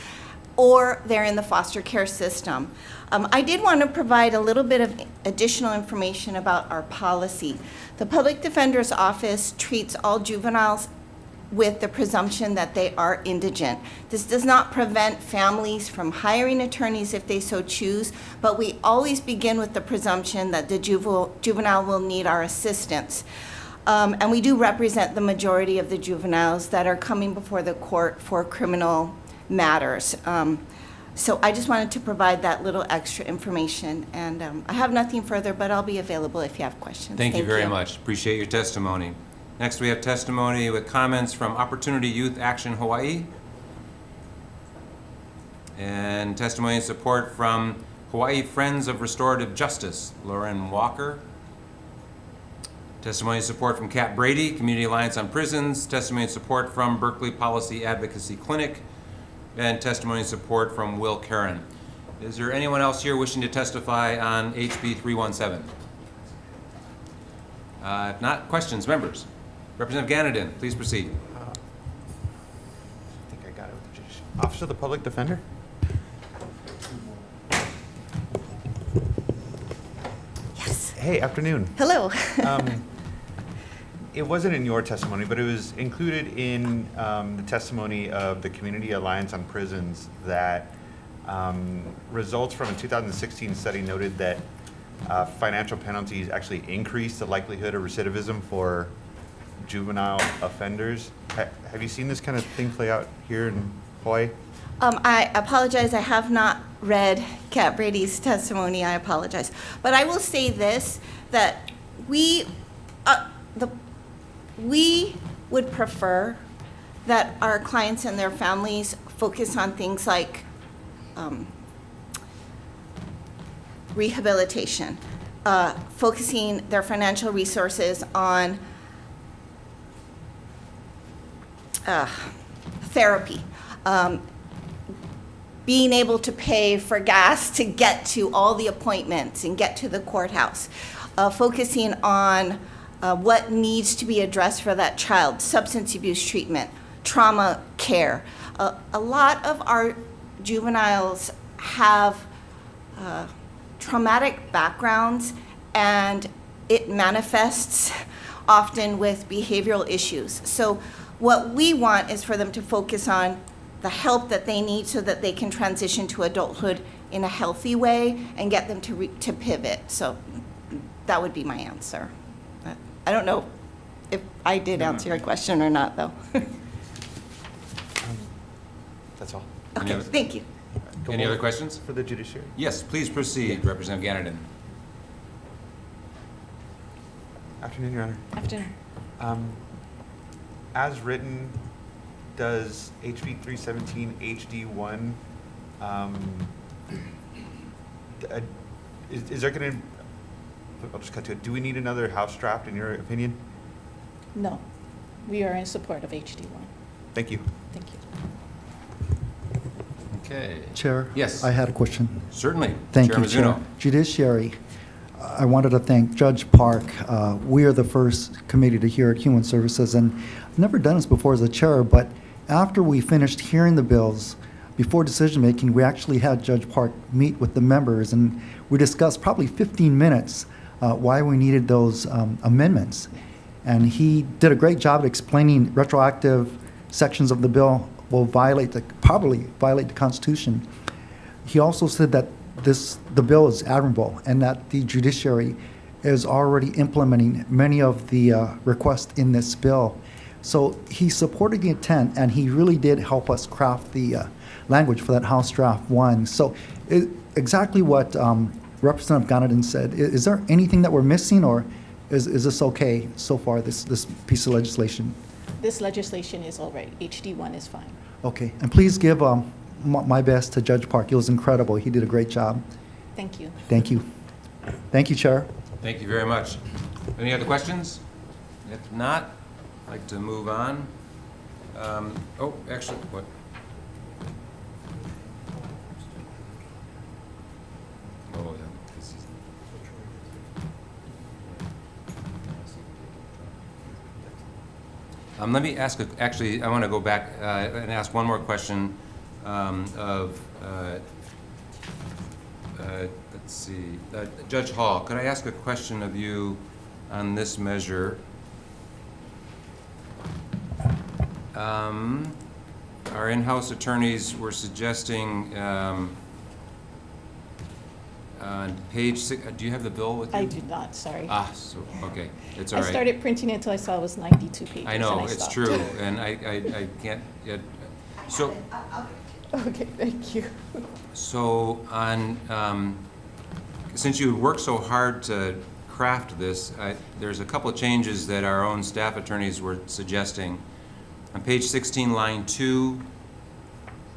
or they're in the foster care system. I did want to provide a little bit of additional information about our policy. The Public Defender's Office treats all juveniles with the presumption that they are indigent. This does not prevent families from hiring attorneys if they so choose, but we always begin with the presumption that the juvenile will need our assistance. And we do represent the majority of the juveniles that are coming before the court for criminal matters. So I just wanted to provide that little extra information, and I have nothing further, but I'll be available if you have questions. Thank you very much. Appreciate your testimony. Next, we have testimony with comments from Opportunity Youth Action Hawaii, and testimony and support from Hawaii Friends of Restorative Justice, Lauren Walker. Testimony and support from Kat Brady, Community Alliance on Prisons. Testimony and support from Berkeley Policy Advocacy Clinic. And testimony and support from Will Karen. Is there anyone else here wishing to testify on HB 317? If not, questions, members? Representative Ganadin, please proceed. I think I got it with the Judicial Office of the Public Defender. Yes. Hey, afternoon. Hello. It wasn't in your testimony, but it was included in the testimony of the Community Alliance on Prisons that results from a 2016 study noted that financial penalties actually increase the likelihood of recidivism for juvenile offenders. Have you seen this kind of thing play out here in Hawaii? I apologize, I have not read Kat Brady's testimony, I apologize. But I will say this, that we would prefer that our clients and their families focus on things like rehabilitation, focusing their financial resources on therapy, being able to pay for gas to get to all the appointments and get to the courthouse, focusing on what needs to be addressed for that child, substance abuse treatment, trauma care. A lot of our juveniles have traumatic backgrounds, and it manifests often with behavioral issues. So what we want is for them to focus on the help that they need so that they can transition to adulthood in a healthy way and get them to pivot. So that would be my answer. I don't know if I did answer your question or not, though. That's all. Okay, thank you. Any other questions? For the judiciary? Yes, please proceed, Representative Ganadin. Afternoon, Your Honor. Afternoon. As written, does HB 317 HD1, is there going to, I'll just cut to it, do we need another House draft in your opinion? No, we are in support of HD1. Thank you. Thank you. Okay. Chair? Yes. I had a question. Certainly. Thank Chair you, Chair. Mizuno. Judiciary. I wanted to thank Judge Park. We are the first committee to hear at Human Services, and I've never done this before as a chair, but after we finished hearing the bills, before decision-making, we actually had Judge Park meet with the members, and we discussed probably 15 minutes why we needed those amendments. And he did a great job at explaining retroactive sections of the bill will probably violate the Constitution. He also said that the bill is admirable and that the judiciary is already implementing many of the requests in this bill. So he supported the intent, and he really did help us craft the language for that House Draft 1. So exactly what Representative Ganadin said. Is there anything that we're missing, or is this okay so far, this piece of legislation? This legislation is all right. HD1 is fine. Okay, and please give my best to Judge Park. He was incredible. He did a great job. Thank you. Thank you. Thank you, Chair. Thank you very much. Any other questions? If not, I'd like to move on. Oh, actually, what? Oh, yeah. Let me ask, actually, I want to go back and ask one more question let's see, Judge Hall, could I ask a question of you on this measure? Our in-house attorneys were suggesting on page 6, do you have the bill with you? I do not, sorry. So, okay, it's all right. I started printing it until I saw it was 92 pages. I know, and it's stopped. true, and I can't yet. So, Okay, thank you. so on, since you worked so hard to craft this, there's a couple of changes that our own staff attorneys were suggesting. On page 16, line 2,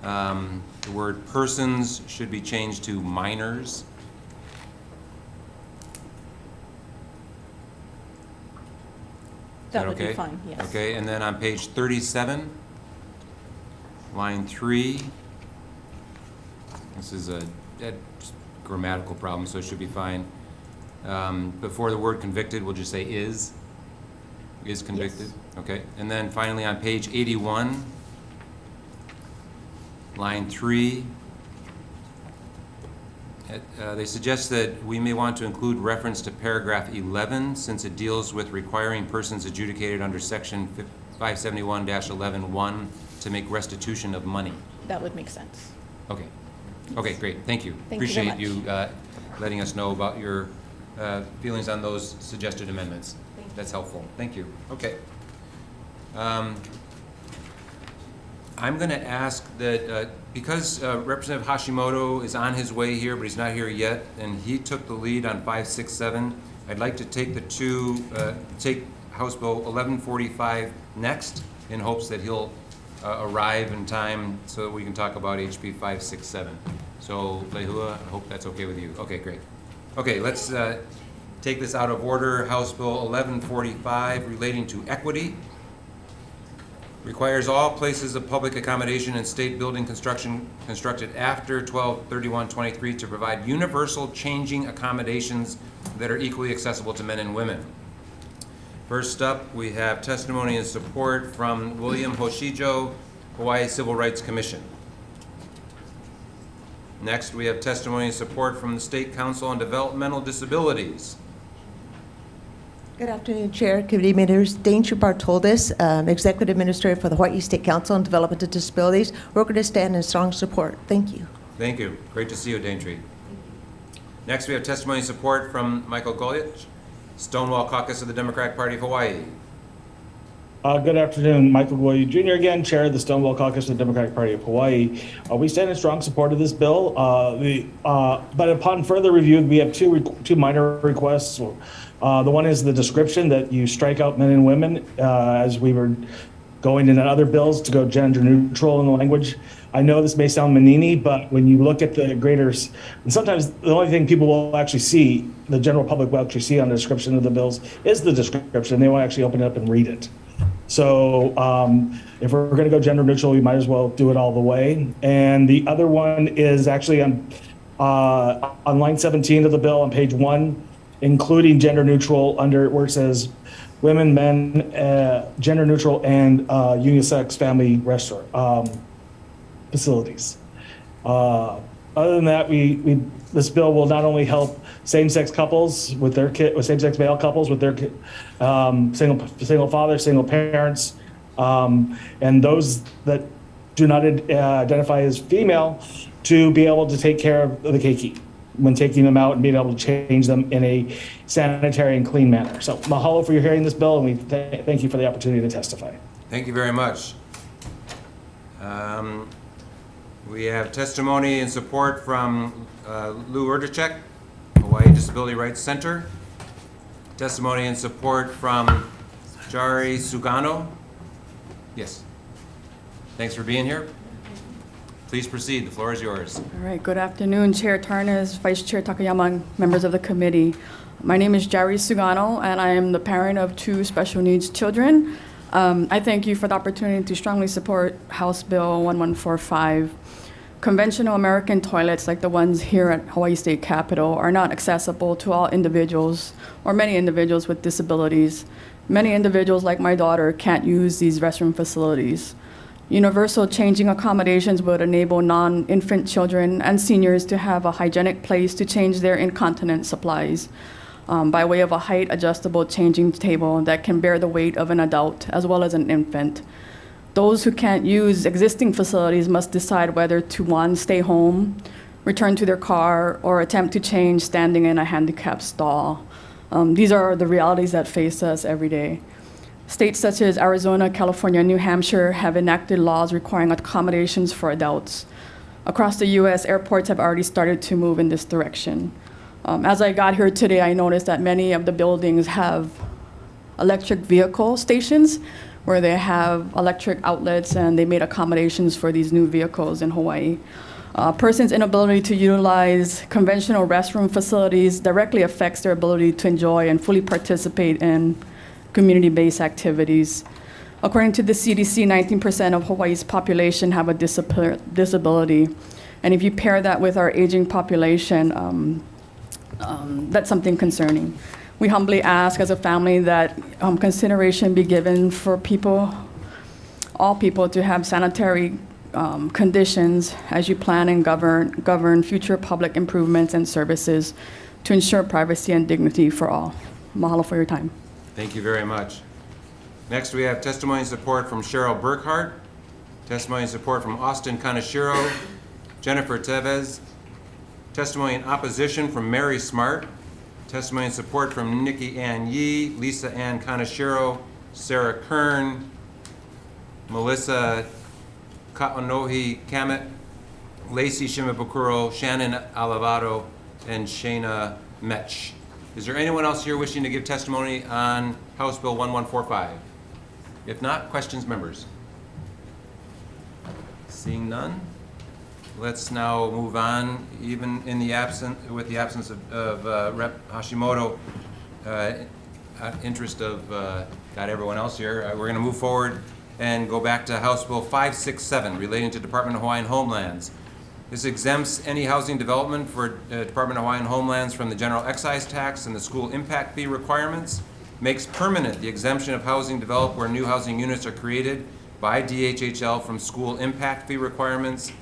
the word persons should be changed to minors. That would okay? be fine, yes. Okay, and then on page 37, line 3, this is a grammatical problem, so it should be fine. Before the word convicted, we'll just say is convicted. Yes. Okay, and then finally on page 81, line 3, they suggest that we may want to include reference to paragraph 11 since it deals with requiring persons adjudicated under section 571-11(1) to make restitution of money. That would make sense. Okay. Okay, great. Thank you. Thank you very Appreciate you letting us know about your feelings on those suggested amendments. That's helpful. Thank you. Okay. I'm going to ask that because Representative Hashimoto is on his way here, but he's not here yet, and he took the lead on 567, I'd like to take take House Bill 1145 next in hopes that he'll arrive in time so that we can talk about HB 567. So, Lehua, I hope that's okay with you. Okay, great. Okay, let's take this out of order. House Bill 1145 relating to equity. Requires all places of public accommodation and state building construction constructed after 12/31/23 to provide universal changing accommodations that are equally accessible to men and women. First up, we have testimony and support from William Hoshijo, Hawaii Civil Rights Commission. Next, we have testimony and support from the State Council on Developmental Disabilities. Good afternoon, Chair, committee members. Daintree Bartoldes, Executive Administrator for the Hawaii State Council on Developmental Disabilities. We're going to stand in strong support. Thank you. Thank you. Great to see you, Daintree. Next, we have testimony and support from Michael Goliach, Stonewall Caucus of the Democratic Party of Hawaii. Good afternoon, Michael Goy Jr. again, Chair of the Stonewall Caucus of the Democratic Party of Hawaii. We stand in strong support of this bill, but upon further review, we have two minor requests. The one is the description that you strike out men and women as we were going in other bills to go gender neutral in the language. I know this may sound menini, but when you look at the greater, and sometimes the only thing people will actually see, the general public will actually see on the description of the bills is the description. They won't actually open it up and read it. So if we're going to go gender neutral, we might as well do it all the way. And the other one is actually on line 17 of the bill on page 1. including gender neutral under where it says women, men, gender neutral, and unisex family restaurant facilities. Other than that, this bill will not only help same-sex couples with their kid, with same-sex male couples with their single fathers, single parents, and those that do not identify as female to be able to take care of the keiki when taking them out and being able to change them in a sanitary and clean manner. So mahalo for your hearing this bill, and we thank you for the opportunity to testify. Thank you very much. We have testimony in support from Lou Erdachek, Hawaii Disability Rights Center. Testimony in support from Jari Sugano. Yes. Thanks for being here. Please proceed. The floor is yours. All right. Good afternoon, Chair Tarnas, Vice Chair Takayama, and members of the committee. My name is Jari Sugano, and I am the parent of 2 special needs children. I thank you for the opportunity to strongly support House Bill 1145. Conventional American toilets like the ones here at Hawaii State Capitol are not accessible to all individuals or many individuals with disabilities. Many individuals like my daughter can't use these restroom facilities. Universal changing accommodations would enable non-infant children and seniors to have a hygienic place to change their incontinence supplies by way of a height adjustable changing table that can bear the weight of an adult as well as an infant. Those who can't use existing facilities must decide whether to, 1, stay home, return to their car, or attempt to change standing in a handicapped stall. These are the realities that face us every day. States such as Arizona, California, and New Hampshire have enacted laws requiring accommodations for adults. Across the U.S., airports have already started to move in this direction. As I got here today, I noticed that many of the buildings have electric vehicle stations where they have electric outlets, and they made accommodations for these new vehicles in Hawaii. A person's inability to utilize conventional restroom facilities directly affects their ability to enjoy and fully participate in community-based activities. According to the CDC, 19% of Hawaii's population have a disability. And if you pair that with our aging population, that's something concerning. We humbly ask as a family that consideration be given for all people to have sanitary conditions as you plan and govern future public improvements and services to ensure privacy and dignity for all. Mahalo for your time. Thank you very much. Next, we have testimony in support from Cheryl Burkhart, testimony in support from Austin Kaneshiro, Jennifer Tevez, testimony in opposition from Mary Smart, testimony in support from Nikki Ann Yee, Lisa Ann Kaneshiro, Sarah Kern, Melissa Kaonohi Kamet, Lacey Shimabukuro, Shannon Alavato, and Shayna Metch. Is there anyone else here wishing to give testimony on House Bill 1145? If not, questions, members? Seeing none, let's now move on. Even in the with the absence of Rep. Hashimoto, interest of got everyone else here, we're going to move forward and go back to House Bill 567 relating to Department of Hawaiian Homelands. This exempts any housing development for Department of Hawaiian Homelands from the general excise tax and the school impact fee requirements, makes permanent the exemption of housing developed where new housing units are created by DHHL from school impact fee requirements,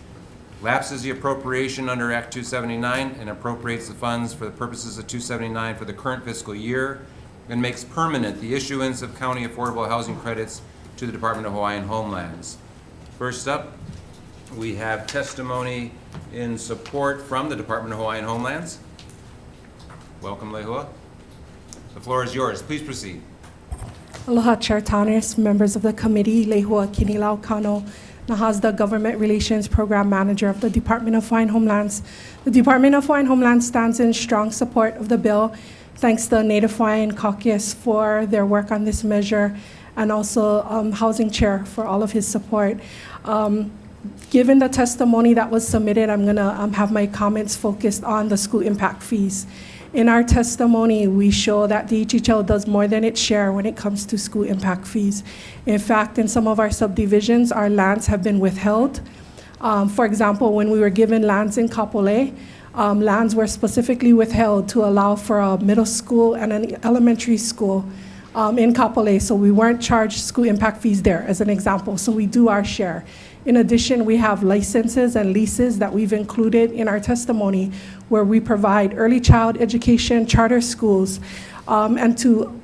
lapses the appropriation under Act 279 and appropriates the funds for the purposes of 279 for the current fiscal year, and makes permanent the issuance of county affordable housing credits to the Department of Hawaiian Homelands. First up, we have testimony in support from the Department of Hawaiian Homelands. Welcome, Lehua. The floor is yours. Please proceed. Aloha, Chair Tanis, members of the committee, Lehua Kinilau Kano, Nahas, the Government Relations Program Manager of the Department of Hawaiian Homelands. The Department of Hawaiian Homelands stands in strong support of the bill. Thanks to the Native Hawaiian Caucus for their work on this measure, and also Housing Chair for all of his support. Given the testimony that was submitted, I'm going to have my comments focused on the school impact fees. In our testimony, we show that the DHHL does more than its share when it comes to school impact fees. In fact, in some of our subdivisions, our lands have been withheld. For example, when we were given lands in Kapolei, lands were specifically withheld to allow for a middle school and an elementary school in Kapolei, so we weren't charged school impact fees there, as an example, so we do our share. In addition, we have licenses and leases that we've included in our testimony where we provide early child education, charter schools, and to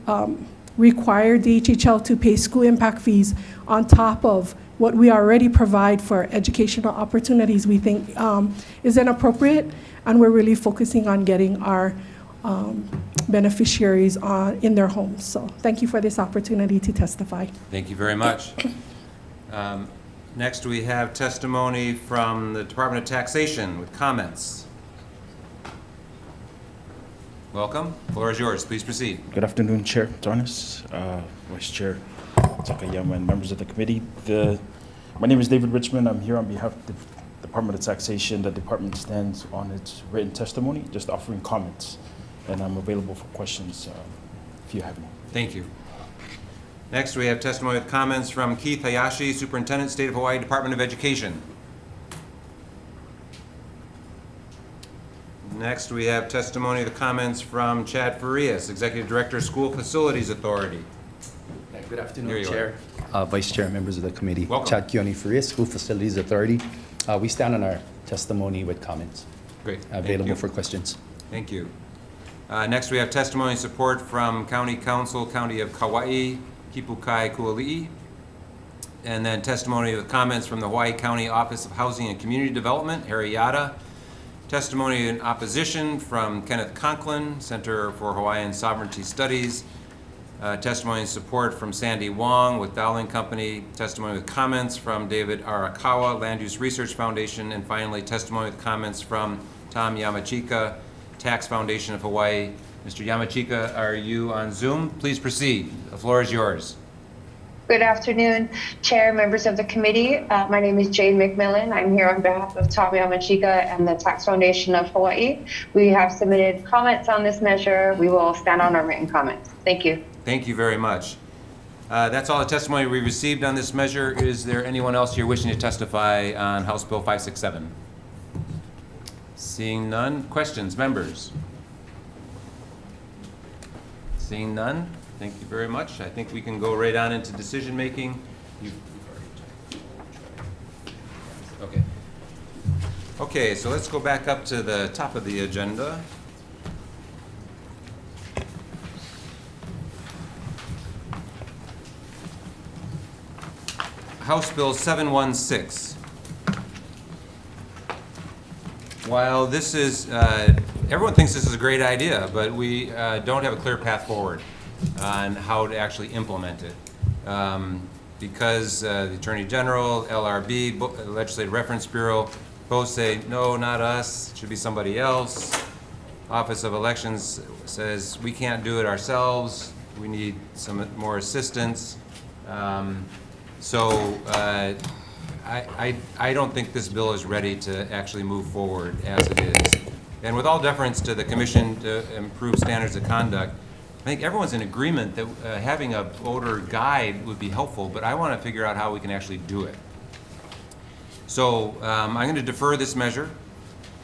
require DHHL to pay school impact fees on top of what we already provide for educational opportunities, we think is inappropriate, and we're really focusing on getting our beneficiaries in their homes. So thank you for this opportunity to testify. Thank you very much. Next, we have testimony from the Department of Taxation with comments. Welcome. The floor is yours. Please proceed. Good afternoon, Chair Tarnas, Vice Chair Takayama, and members of the committee. My name is David Richmond. I'm here on behalf of the Department of Taxation. The department stands on its written testimony, just offering comments, and I'm available for questions if you have any. Thank you. Next, we have testimony with comments from Keith Hayashi, Superintendent, State of Hawaii Department of Education. Next, we have testimony with comments from Chad Farias, Executive Director, School Facilities Authority. Good Here afternoon, you Chair, Vice Chair, members of the committee. Welcome. Chad Kioni Farias, School Facilities Authority. We stand on our testimony with comments. Great. Available for questions. Thank you. Next, we have testimony and support from County Council, County of Kauai, Kipukai Kuali'i. And then testimony with comments from the Hawaii County Office of Housing and Community Development, Harry Yada. Testimony in opposition from Kenneth Conklin, Center for Hawaiian Sovereignty Studies. Testimony and support from Sandy Wong with Dowling Company. Testimony with comments from David Arakawa, Land Use Research Foundation. And finally, testimony with comments from Tom Yamachika, Tax Foundation of Hawaii. Mr. Yamachika, are you on Zoom? Please proceed. The floor is yours. Good afternoon, Chair, members of the committee. My name is Jane McMillan. I'm here on behalf of Tom Yamachika and the Tax Foundation of Hawaii. We have submitted comments on this measure. We will stand on our written comments. Thank you. Thank you very much. That's all the testimony we received on this measure. Is there anyone else here wishing to testify on House Bill 567? Seeing none. Questions, members? Seeing none. Thank you very much. I think we can go right on into decision making. Okay. Okay, so let's go back up to the top of the agenda. House Bill 716. While this is, everyone thinks this is a great idea, but we don't have a clear path forward on how to actually implement it. Because the Attorney General, LRB, Legislative Reference Bureau, both say, no, not us, it should be somebody else. Office of Elections says, we can't do it ourselves, we need some more assistance. So I don't think this bill is ready to actually move forward as it is. And with all deference to the Commission to improve standards of conduct, I think everyone's in agreement that having a voter guide would be helpful, but I want to figure out how we can actually do it. So I'm going to defer this measure,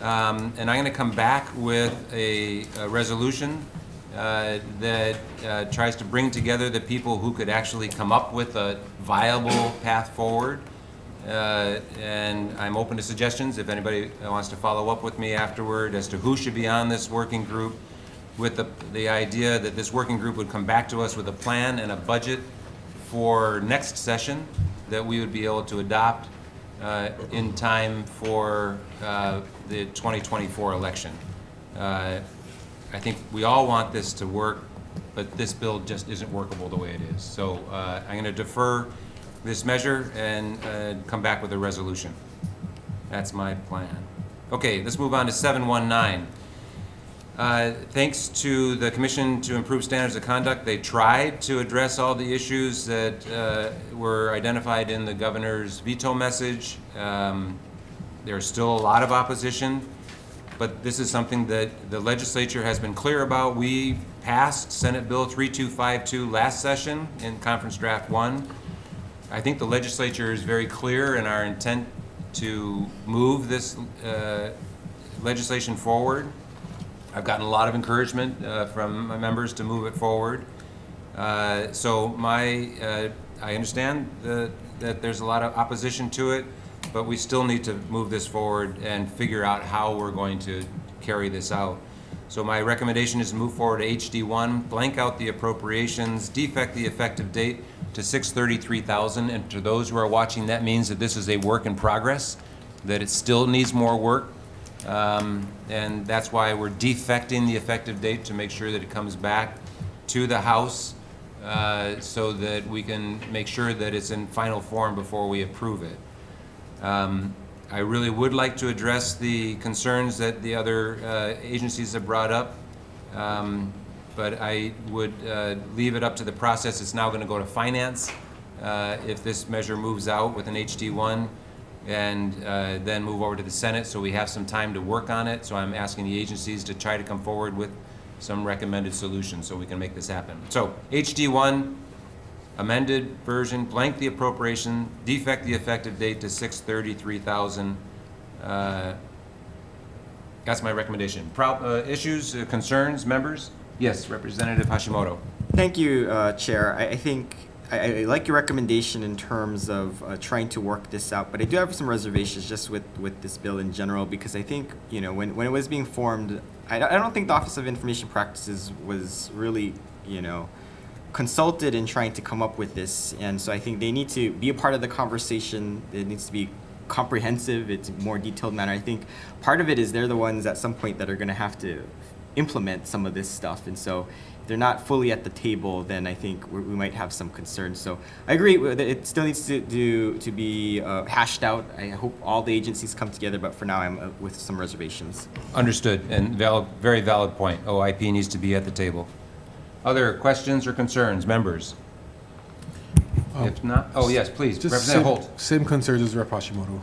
and I'm going to come back with a resolution that tries to bring together the people who could actually come up with a viable path forward. And I'm open to suggestions if anybody wants to follow up with me afterward as to who should be on this working group, with the idea that this working group would come back to us with a plan and a budget for next session that we would be able to adopt in time for the 2024 election. I think we all want this to work, but this bill just isn't workable the way it is. So I'm going to defer this measure and come back with a resolution. That's my plan. Okay, let's move on to 719. Thanks to the Commission to Improve Standards of Conduct, they tried to address all the issues that were identified in the governor's veto message. There's still a lot of opposition, but this is something that the legislature has been clear about. We passed Senate Bill 3252 last session in Conference Draft 1. I think the legislature is very clear in our intent to move this legislation forward. I've gotten a lot of encouragement from my members to move it forward. So I understand that there's a lot of opposition to it, but we still need to move this forward and figure out how we're going to carry this out. So my recommendation is to move forward to HD1, blank out the appropriations, defect the effective date to 6/30/3000, and to those who are watching, that means that this is a work in progress, that it still needs more work, and that's why we're defecting the effective date to make sure that it comes back to the House so that we can make sure that it's in final form before we approve it. I really would like to address the concerns that the other agencies have brought up, but I would leave it up to the process. It's now going to go to Finance if this measure moves out with an HD1, and then move over to the Senate, so we have some time to work on it. So I'm asking the agencies to try to come forward with some recommended solutions so we can make this happen. So HD1, amended version, blank the appropriation, defect the effective date to 6/30/3000. That's my recommendation. Issues, concerns, members? Yes, Representative Hashimoto. Thank you, Chair. I think I like your recommendation in terms of trying to work this out, but I do have some reservations just with this bill in general, because I think, you know, when it was being formed, I don't think the Office of Information Practices was really, you know, consulted in trying to come up with this, and so I think they need to be a part of the conversation. It needs to be comprehensive. It's a more detailed manner. I think part of it is they're the ones at some point that are going to have to implement some of this stuff, and so if they're not fully at the table, then I think we might have some concerns. So I agree that it still needs to be hashed out. I hope all the agencies come together, but for now I'm with some reservations. Understood, and very valid point. OIP needs to be at the table. Other questions or concerns, members? If not, yes, please, Representative Holt. Same concerns as Rep. Hashimoto.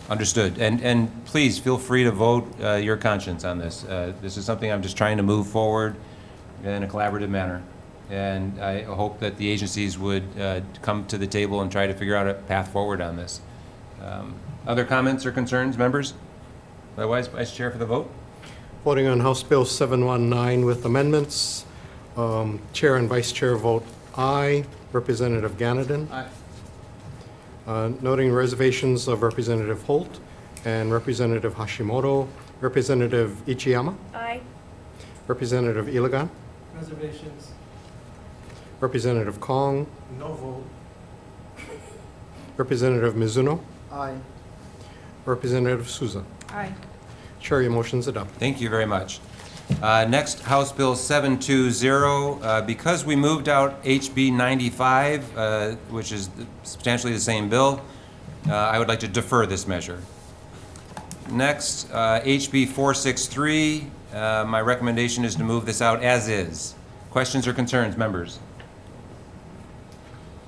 Understood, and please feel free to vote your conscience on this. This is something I'm just trying to move forward in a collaborative manner, and I hope that the agencies would come to the table and try to figure out a path forward on this. Other comments or concerns, members? Otherwise, Vice Chair for the vote. Voting on House Bill 719 with amendments. Chair and Vice Chair vote aye. Representative Ganadin. Aye. Noting reservations of Representative Holt and Representative Hashimoto. Representative Ichiyama. Aye. Representative Iligan. Reservations. Representative Kong. No vote. Representative Mizuno. Aye. Representative Souza. Aye. Chair, your motion is adopted. Thank you very much. Next, House Bill 720. Because we moved out HB 95, which is substantially the same bill, I would like to defer this measure. Next, HB 463. My recommendation is to move this out as is. Questions or concerns, members?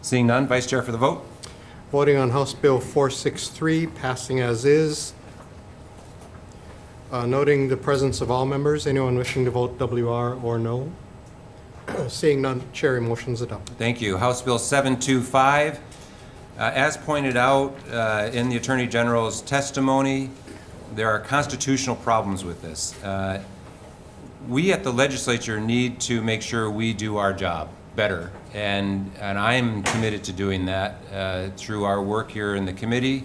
Seeing none, Vice Chair for the vote. Voting on House Bill 463, passing as is. Noting the presence of all members, anyone wishing to vote WR or no? Seeing none, Chair, your motion is adopted. Thank you. House Bill 725. As pointed out in the Attorney General's testimony, there are constitutional problems with this. We at the legislature need to make sure we do our job better, and I'm committed to doing that through our work here in the committee,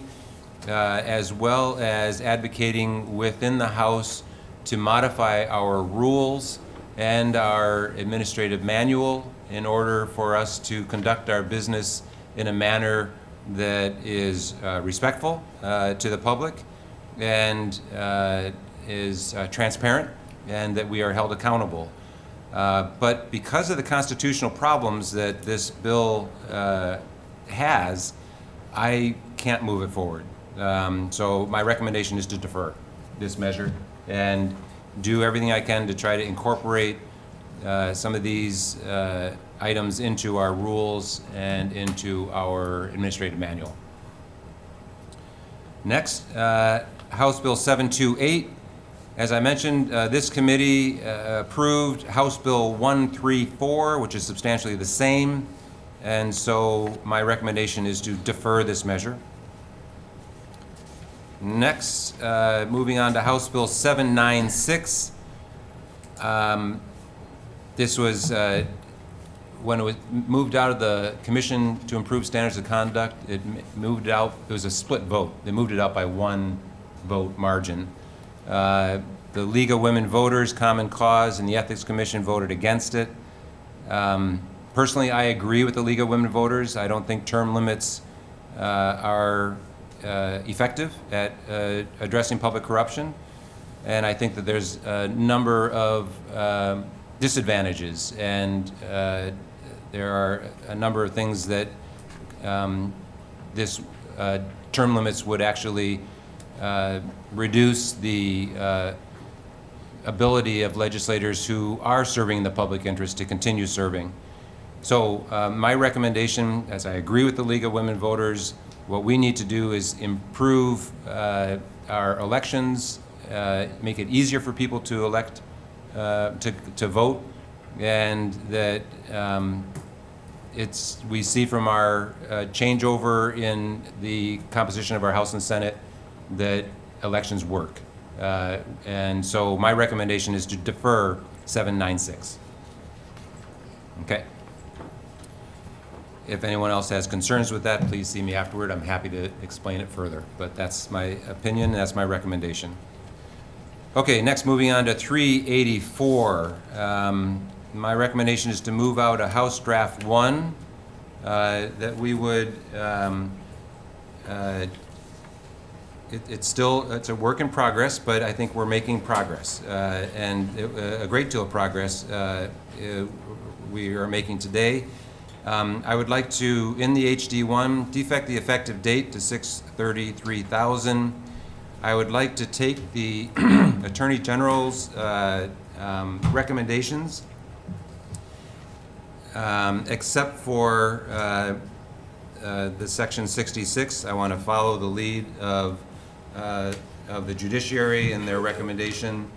as well as advocating within the House to modify our rules and our administrative manual in order for us to conduct our business in a manner that is respectful to the public and is transparent, and that we are held accountable. But because of the constitutional problems that this bill has, I can't move it forward. So my recommendation is to defer this measure and do everything I can to try to incorporate some of these items into our rules and into our administrative manual. Next, House Bill 728. As I mentioned, this committee approved House Bill 134, which is substantially the same, and so my recommendation is to defer this measure. Next, moving on to House Bill 796. This was, when it was moved out of the Commission to Improve Standards of Conduct, it moved out, it was a split vote. They moved it out by 1 vote margin. The League of Women Voters, Common Cause, and the Ethics Commission voted against it. Personally, I agree with the League of Women Voters. I don't think term limits are effective at addressing public corruption. And I think that there's a number of disadvantages, and there are a number of things that this term limits would actually reduce the ability of legislators who are serving the public interest to continue serving. So my recommendation, as I agree with the League of Women Voters, what we need to do is improve our elections, make it easier for people to elect, to vote, and that we see from our changeover in the composition of our House and Senate that elections work. And so my recommendation is to defer 796. Okay. If anyone else has concerns with that, please see me afterward. I'm happy to explain it further, but that's my opinion, that's my recommendation. Okay, next, moving on to 384. My recommendation is to move out a House Draft 1, that we would, it's a work in progress, but I think we're making progress, and a great deal of progress we are making today. I would like to, in the HD1, defect the effective date to 6/30/3000. I would like to take the Attorney General's recommendations, except for the Section 66. I want to follow the lead of the judiciary and their recommendation,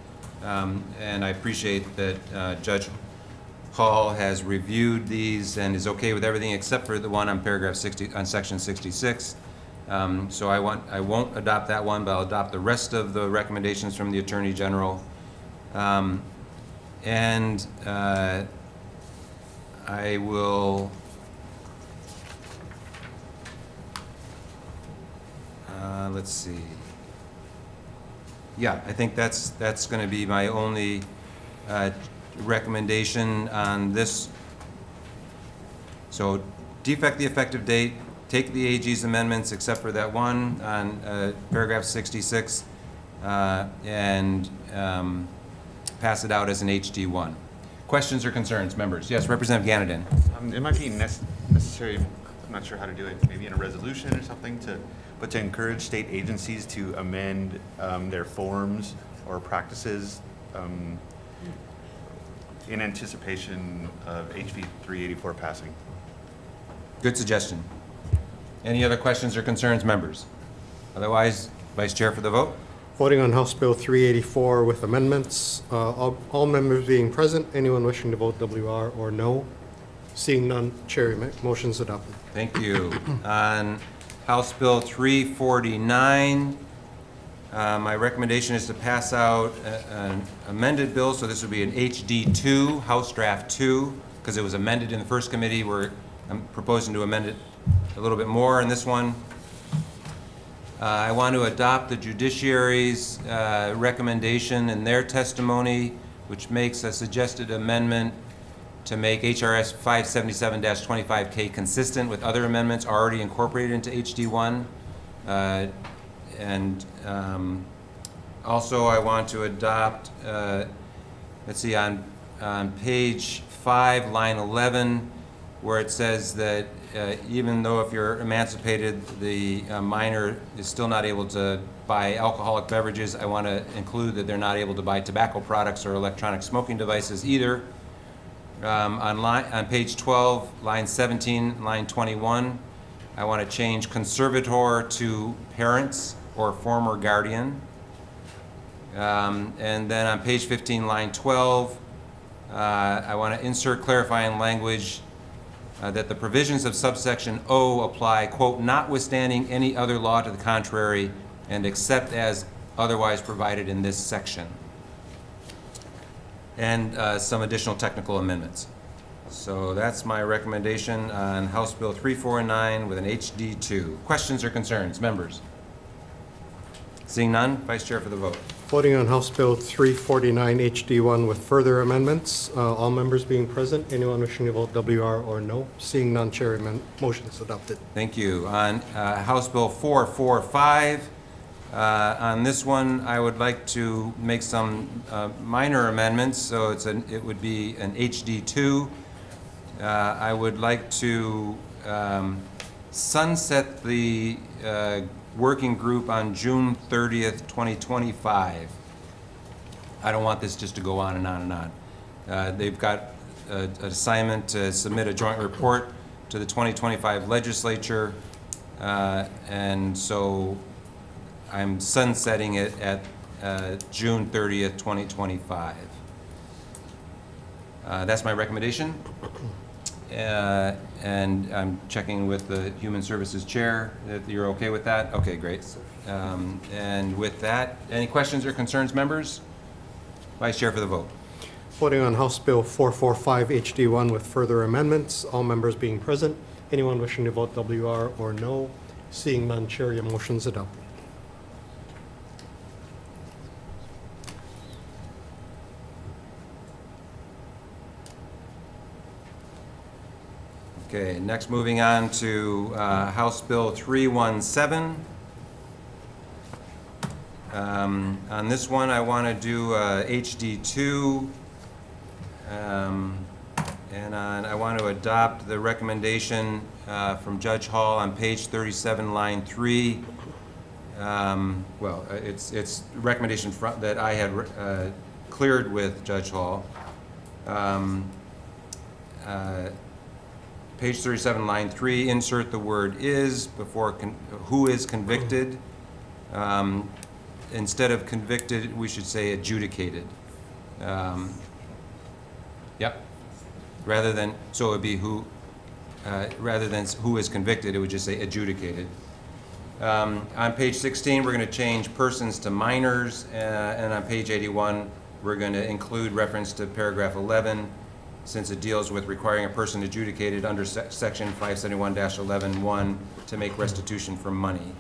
and I appreciate that Judge Hall has reviewed these and is okay with everything except for the one on paragraph 60 on Section 66. So I won't adopt that one, but I'll adopt the rest of the recommendations from the Attorney General. I will let's see. Yeah, I think that's going to be my only recommendation on this. So defect the effective date, take the AG's amendments except for that one on paragraph 66, and pass it out as an HD1. Questions or concerns, members? Yes, Representative Ganadin. It might be necessary, I'm not sure how to do it, maybe in a resolution or something, to encourage state agencies to amend their forms or practices in anticipation of HB 384 passing. Good suggestion. Any other questions or concerns, members? Otherwise, Vice Chair for the vote. Voting on House Bill 384 with amendments. All members being present, anyone wishing to vote WR or no? Seeing none, Chair, motion's adopted. Thank you. On House Bill 349, my recommendation is to pass out an amended bill, so this would be an HD2, House Draft 2, because it was amended in the first committee. I'm proposing to amend it a little bit more in this one. I want to adopt the judiciary's recommendation in their testimony, which makes a suggested amendment to make HRS 577-25K consistent with other amendments already incorporated into HD1. Also I want to adopt, let's see, on page 5, line 11, where it says that even though if you're emancipated, the minor is still not able to buy alcoholic beverages, I want to include that they're not able to buy tobacco products or electronic smoking devices either. On page 12, line 17, line 21, I want to change conservator to parents or former guardian. And then on page 15, line 12, I want to insert clarifying language that the provisions of subsection O apply, quote, notwithstanding any other law to the contrary, and except as otherwise provided in this section. And some additional technical amendments. So that's my recommendation on House Bill 349 with an HD2. Questions or concerns, members? Seeing none, Vice Chair for the vote. Voting on House Bill 349 HD1 with further amendments, all members being present, anyone wishing to vote WR or no? Seeing none, Chair, motion is adopted. Thank you. On House Bill 445, on this one, I would like to make some minor amendments, so it would be an HD2. I would like to sunset the working group on June 30th, 2025. I don't want this just to go on and on and on. They've got an assignment to submit a joint report to the 2025 legislature, and so I'm sunsetting it at June 30th, 2025. That's my recommendation. And I'm checking with the Human Services Chair that you're okay with that? Okay, great. And with that, any questions or concerns, members? Vice Chair for the vote. Voting on House Bill 445 HD1 with further amendments, all members being present, anyone wishing to vote WR or no? Seeing none, Chair, your motion is adopted. Okay, next moving on to House Bill 317. On this one, I want to do HD2, and I want to adopt the recommendation from Judge Hall on page 37, line 3. Well, it's recommendation that I had cleared with Judge Hall. Page 37, line 3, insert the word is before who is convicted. Instead of convicted, we should say adjudicated. Yep. Rather than, so it would be who, rather than who is convicted, it would just say adjudicated. On page 16, we're going to change persons to minors, and on page 81, we're going to include reference to paragraph 11, since it deals with requiring a person adjudicated under section 571-11-1 to make restitution for money.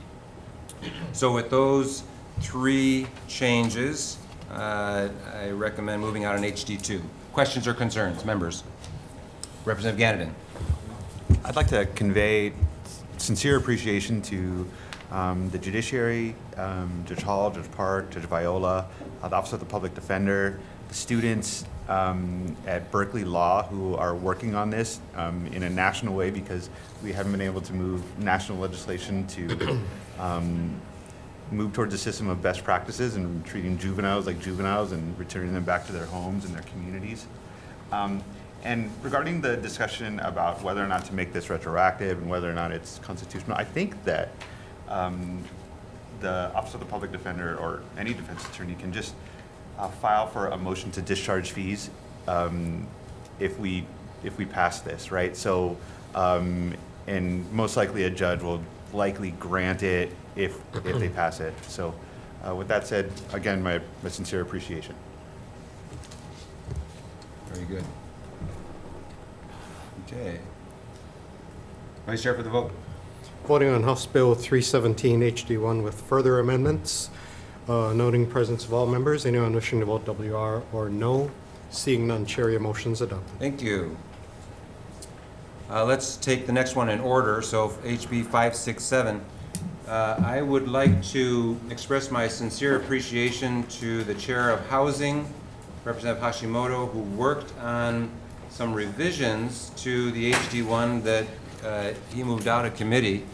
So with those three changes, I recommend moving out on HD2. Questions or concerns, members? Representative Ganadin. I'd like to convey sincere appreciation to the judiciary, Judge Hall, Judge Park, Judge Viola, the Office of the Public Defender, the students at Berkeley Law who are working on this in a national way, because we haven't been able to move national legislation to move towards a system of best practices and treating juveniles like juveniles and returning them back to their homes and their communities. And regarding the discussion about whether or not to make this retroactive and whether or not it's constitutional, I think that the Office of the Public Defender or any defense attorney can just file for a motion to discharge fees if we pass this, right? So, and most likely a judge will likely grant it if they pass it. So, with that said, again, my sincere appreciation. Very good. Okay. Vice Chair for the vote. Voting on House Bill 317 HD1 with further amendments, noting presence of all members, anyone wishing to vote WR or no? Seeing none, Chair, your motion's adopted. Thank you. Let's take the next one in order. So HB 567. I would like to express my sincere appreciation to the Chair of Housing, Representative Hashimoto, who worked on some revisions to the HD1 that he moved out of committee.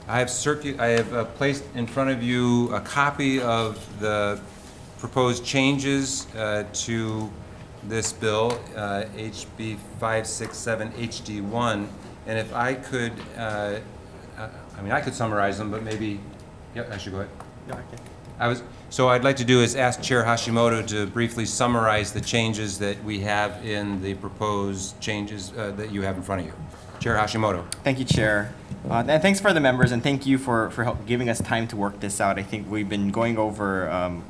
I have placed in front of you a copy of the proposed changes to this bill, HB 567 HD1, and if I could, I could summarize them, but maybe, yeah, I should go ahead. Yeah, I can. So I'd like to do is ask Chair Hashimoto to briefly summarize the changes that we have in the proposed changes that you have in front of you. Chair Hashimoto. Thank you, Chair. And thanks for the members, and thank you for giving us time to work this out. I think we've been going over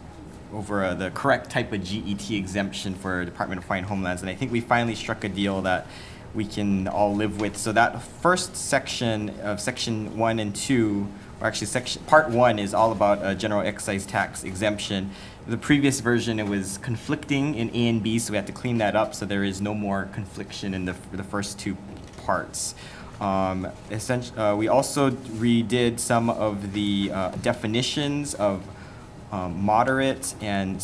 the correct type of GET exemption for Department of Fine Homelands, and I think we finally struck a deal that we can all live with. So that first section of Section 1 and 2, or actually Part 1 is all about general excise tax exemption. The previous version, it was conflicting in A and B, so we had to clean that up so there is no more confliction in the first two parts. We also redid some of the definitions of moderate and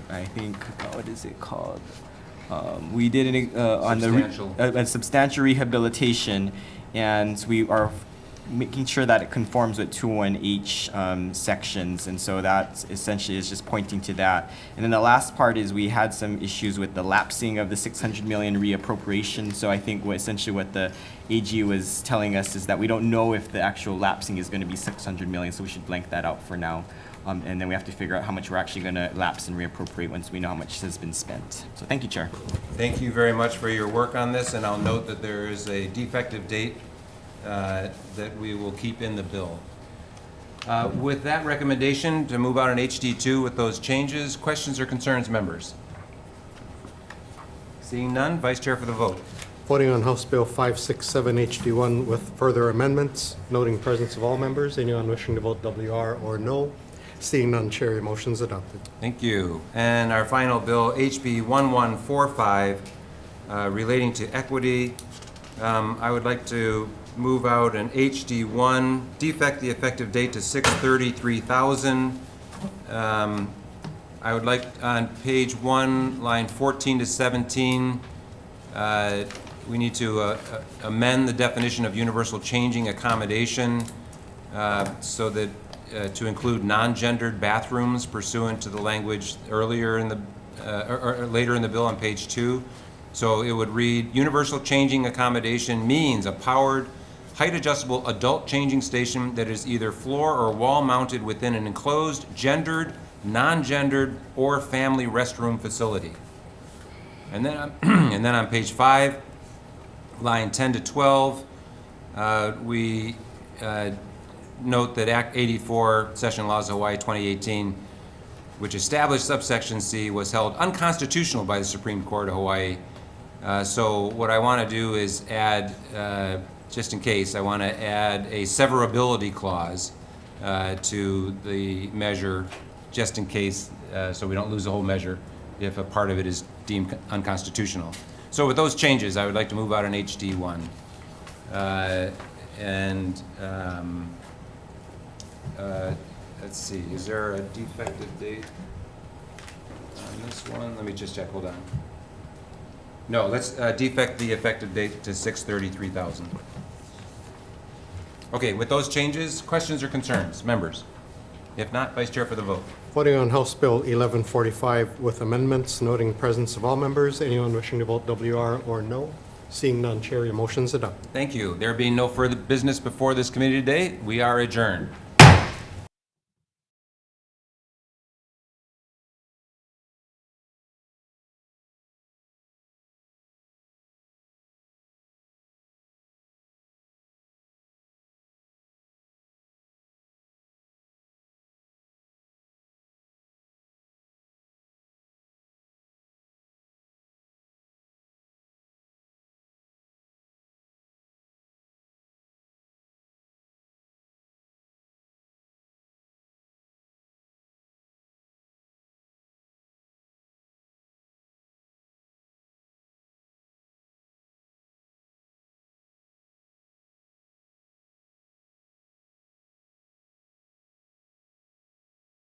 I think, what is it called? We did it on the substantial rehabilitation, and we are making sure that it conforms with 201H sections, and so that essentially is just pointing to that. And then the last part is we had some issues with the lapsing of the 600 million reappropriation. So I think essentially what the AG was telling us is that we don't know if the actual lapsing is going to be 600 million, so we should blank that out for now. And then we have to figure out how much we're actually going to lapse and reappropriate once we know how much has been spent. So thank you, Chair. Thank you very much for your work on this, and I'll note that there is a defective date that we will keep in the bill. With that recommendation to move out on HD2 with those changes, questions or concerns, members? Seeing none, Vice Chair for the vote. Voting on House Bill 567 HD1 with further amendments, noting presence of all members. Anyone wishing to vote WR or no? Seeing none, Chair, your motion is adopted. Thank you. And our final bill, HB 1145, relating to equity. I would like to move out an HD1, defect the effective date to 6/30/3000. I would like on page 1, line 14 to 17, we need to amend the definition of universal changing accommodation so that to include non-gendered bathrooms pursuant to the language earlier in the or later in the bill on page 2. So it would read, universal changing accommodation means a powered, height-adjustable adult changing station that is either floor or wall-mounted within an enclosed, gendered, non-gendered, or family restroom facility. And then on page 5, line 10 to 12, we note that Act 84, Session Laws of Hawaii 2018, which established subsection C, was held unconstitutional by the Supreme Court of Hawaii. So what I want to do is add, just in case, I want to add a severability clause to the measure, just in case, so we don't lose the whole measure if a part of it is deemed unconstitutional. So with those changes, I would like to move out on HD1. Let's see, is there a defective date on this one? Let me just check, hold on. No, let's defect the effective date to 6/30/3000. Okay, with those changes, questions or concerns, members? If not, Vice Chair for the vote. Voting on House Bill 1145 with amendments, noting presence of all members. Anyone wishing to vote WR or no? Seeing none, Chair, your motion is adopted. Thank you. There being no further business before this committee today, we are adjourned.